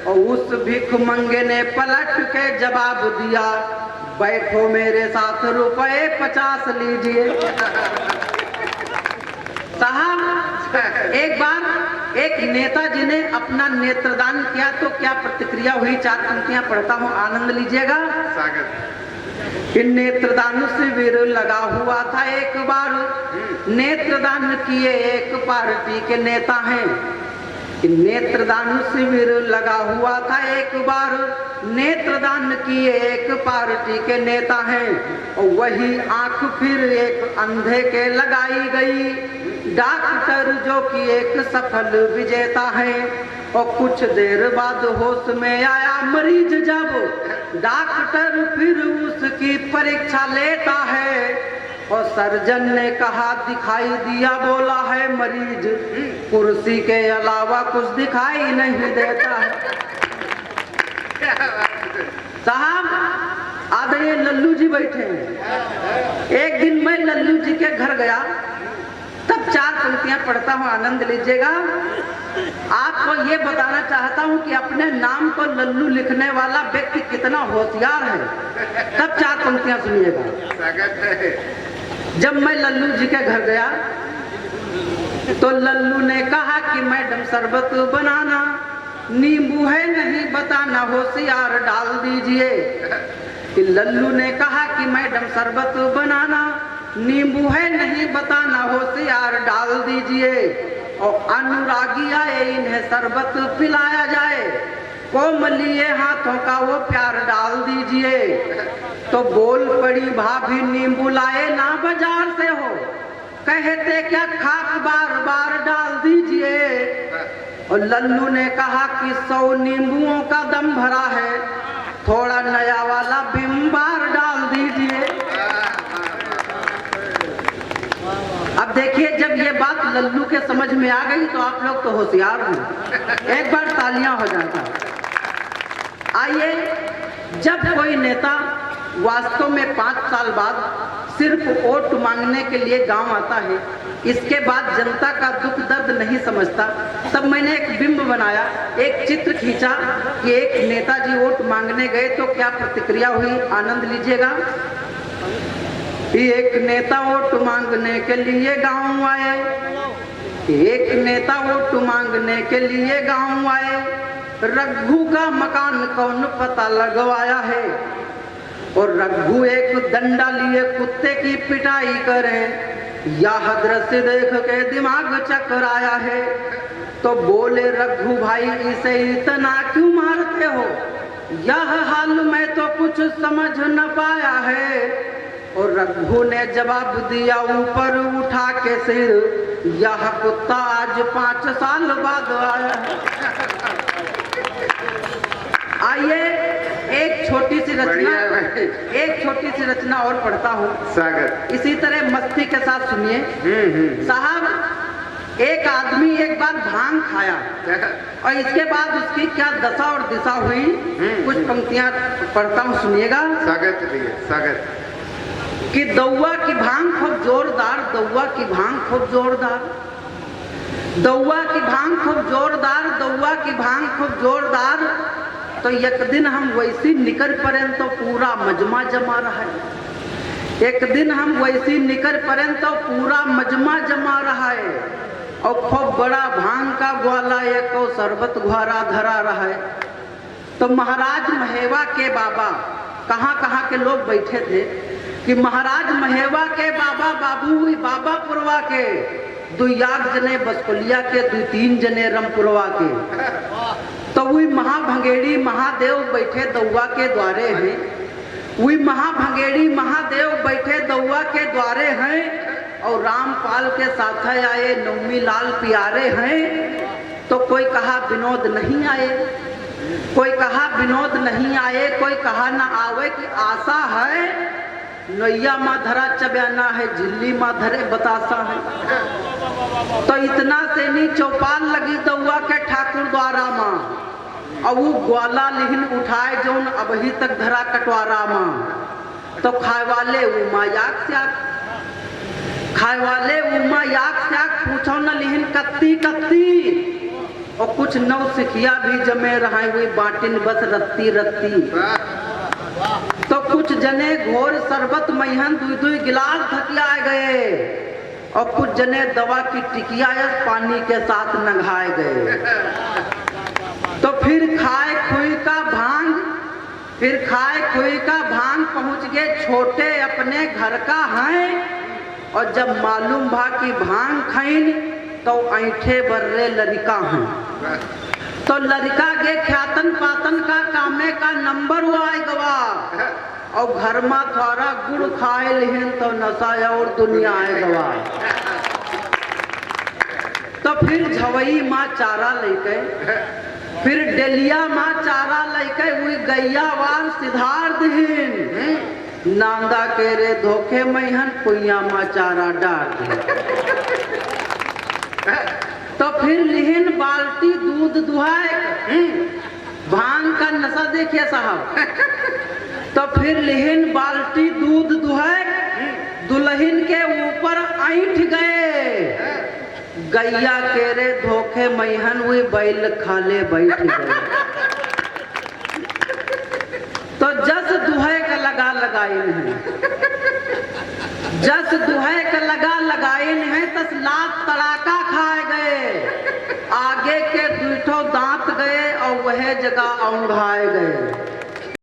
और उस भिख मंगे ने पलट के जवाब दिया, बैठो मेरे साथ रुपए 50 लीजिए। साहब एक बार एक नेताजी ने अपना नेत्रदान किया तो क्या प्रतिक्रिया हुई, 4 पंक्तियां पढ़ता हूं, आनंद लीजिएगा। नेत्रदान शिविर लगा हुआ था एक बार, नेत्रदान किए एक पार्टी के नेता हैं। नेत्रदान शिविर लगा हुआ था एक बार, नेत्रदान किए एक पार्टी के नेता हैं। और वही आंख फिर एक अंधे के लगाई गई, डॉक्टर जो कि एक सफल विजेता है। और कुछ देर बाद होश में आया मरीज, जब डॉक्टर फिर उसकी परीक्षा लेता है। और सर्जन ने कहा दिखाई दिया, बोला है मरीज कुर्सी के अलावा कुछ दिखाई नहीं देता है। साहब आदरणीय लल्लू जी बैठे हैं। एक दिन मैं लल्लू जी के घर गया, तब 4 पंक्तियां पढ़ता हूं, आनंद लीजिएगा। आपको ये बताना चाहता हूं कि अपने नाम को लल्लू लिखने वाला व्यक्ति कितना होशियार है। तब 4 पंक्तियां सुनिएगा। जब मैं लल्लू जी के घर गया तो लल्लू ने कहा कि मैडम शरबत बनाना, नींबू है नहीं बताना, होशियार डाल दीजिए। कि लल्लू ने कहा कि मैडम शरबत बनाना, नींबू है नहीं बताना, होशियार डाल दीजिए। और अनुरागी आए इन्हें शरबत पिलाया जाए, कोमलिए हाथों का वो प्यार डाल दीजिए। तो बोल पड़ी भाभी नींबू लाए ना बाजार से हो, कहते क्या खाक बार बार डाल दीजिए। और लल्लू ने कहा कि 100 नींबुओं का दम भरा है, थोड़ा नया वाला बिम बार डाल दीजिए। अब देखिए जब ये बात लल्लू के समझ में आ गई तो आप लोग तो होशियार हैं, एक बार तालियां हो जाता। आइए जब कोई नेता वास्तव में 5 साल बाद सिर्फ वोट मांगने के लिए गांव आता है, इसके बाद जनता का दुख दर्द नहीं समझता, तब मैंने एक बिंब बनाया, एक चित्र खींचा कि एक नेताजी वोट मांगने गए तो क्या प्रतिक्रिया हुई, आनंद लीजिएगा। एक नेता वोट मांगने के लिए गांव आए, एक नेता वोट मांगने के लिए गांव आए, रघु का मकान कौन पता लगवाया है। और रघु एक डंडा लिए कुत्ते की पिटाई करे, यह दृश्य देख के दिमाग चकराया है। तो बोले रघु भाई इसे इतना क्यों मारते हो, यह हाल में तो कुछ समझ न पाया है। और रघु ने जवाब दिया ऊपर उठा के सिर, यह कुत्ता आज 5 साल बाद आया है। आइए एक छोटी सी रचना और पढ़ता हूँ, सागर इसी तरह मस्ती के साथ सुनिए। साहब एक आदमी एक बार भांग खाया और इसके बाद उसकी क्या दशा और दिशा हुई, कुछ पंक्तियां पढ़ता हूँ, सुनिएगा। स्वागत। कि दौआ की भांग खूब जोरदार, दौआ की भांग खूब जोरदार, दौआ की भांग खूब जोरदार, दौआ की भांग खूब जोरदार। तो एक दिन हम वैसी निकल पड़े तो पूरा मजमा जमा रहा है। एक दिन हम वैसी निकल पड़े तो पूरा मजमा जमा रहा है। और खूब बड़ा भांग का ग्वाला एक और शरबत घुआरा धरा रहा है। तो महाराज महेवा के बाबा, कहाँ कहाँ के लोग बैठे थे कि महाराज महेवा के बाबा बाबू बाबा पुरवा के 2 जने बसकोलिया के 2-3 जने रमपुरवा के। तो वही महाभंगेड़ी महादेव बैठे दौआ के द्वारे हैं। वही महाभंगेड़ी महादेव बैठे दौआ के द्वारे हैं। और रामपाल के साथ आए नवमी लाल प्यारे हैं। तो कोई कहा विनोद नहीं आए, कोई कहा विनोद नहीं आए, कोई कहा ना आवे की आशा है। नैया माँ धरा चब्याना है, झिल्ली माँ धरे बतासा है। तो इतना से नहीं चौपाल लगी दौआ के ठाकुर द्वारा माँ। और वो ग्वाला लिहिन उठाए जो अभी तक धरा कटवारा माँ। तो खाए वाले उमा याक स्याक, खाए वाले उमा याक स्याक पूछो न लिहिन कत्ती कत्ती। और कुछ नव सिखिया भी जमे रहा हुई बाटिन बस रत्ती रत्ती। तो कुछ जने घोर शरबत मैहन 2-2 गिलास धकिया गए। और कुछ जने दवा की टिकिया पानी के साथ नंगाए गए। तो फिर खाए खुई का भांग, फिर खाए खुई का भांग पहुंच गए छोटे अपने घर का है। और जब मालूम भा कि भांग खाइन तो ऐठे बर्रे लड़का हैं। तो लड़का के ख्यातन पातन का कामे का नंबर वो आए गवा। और घर में थोड़ा गुड़ खाए लिहिन तो नशा और दुनिया आए गवा। तो फिर झवई माँ चारा लेके, फिर डेलिया माँ चारा लेके हुई गैया वाल सिद्धार्थ हिन। नांदा के रे धोखे मैहन कुइया माँ चारा डाल। तो फिर लिहिन बाल्टी दूध दुहाए, भांग का नशा देखिए साहब। तो फिर लिहिन बाल्टी दूध दुहाए, दुल्हन के ऊपर ऐंठ गए। गैया के रे धोखे मैहन हुई बैल खाले बैठ गए। तो जस दुहे का लगा लगाइन है, जस दुहे का लगा लगाइन है तस लात तड़ाका खाए गए। आगे के 2 दांत गए और वह जगह औंघाए गए।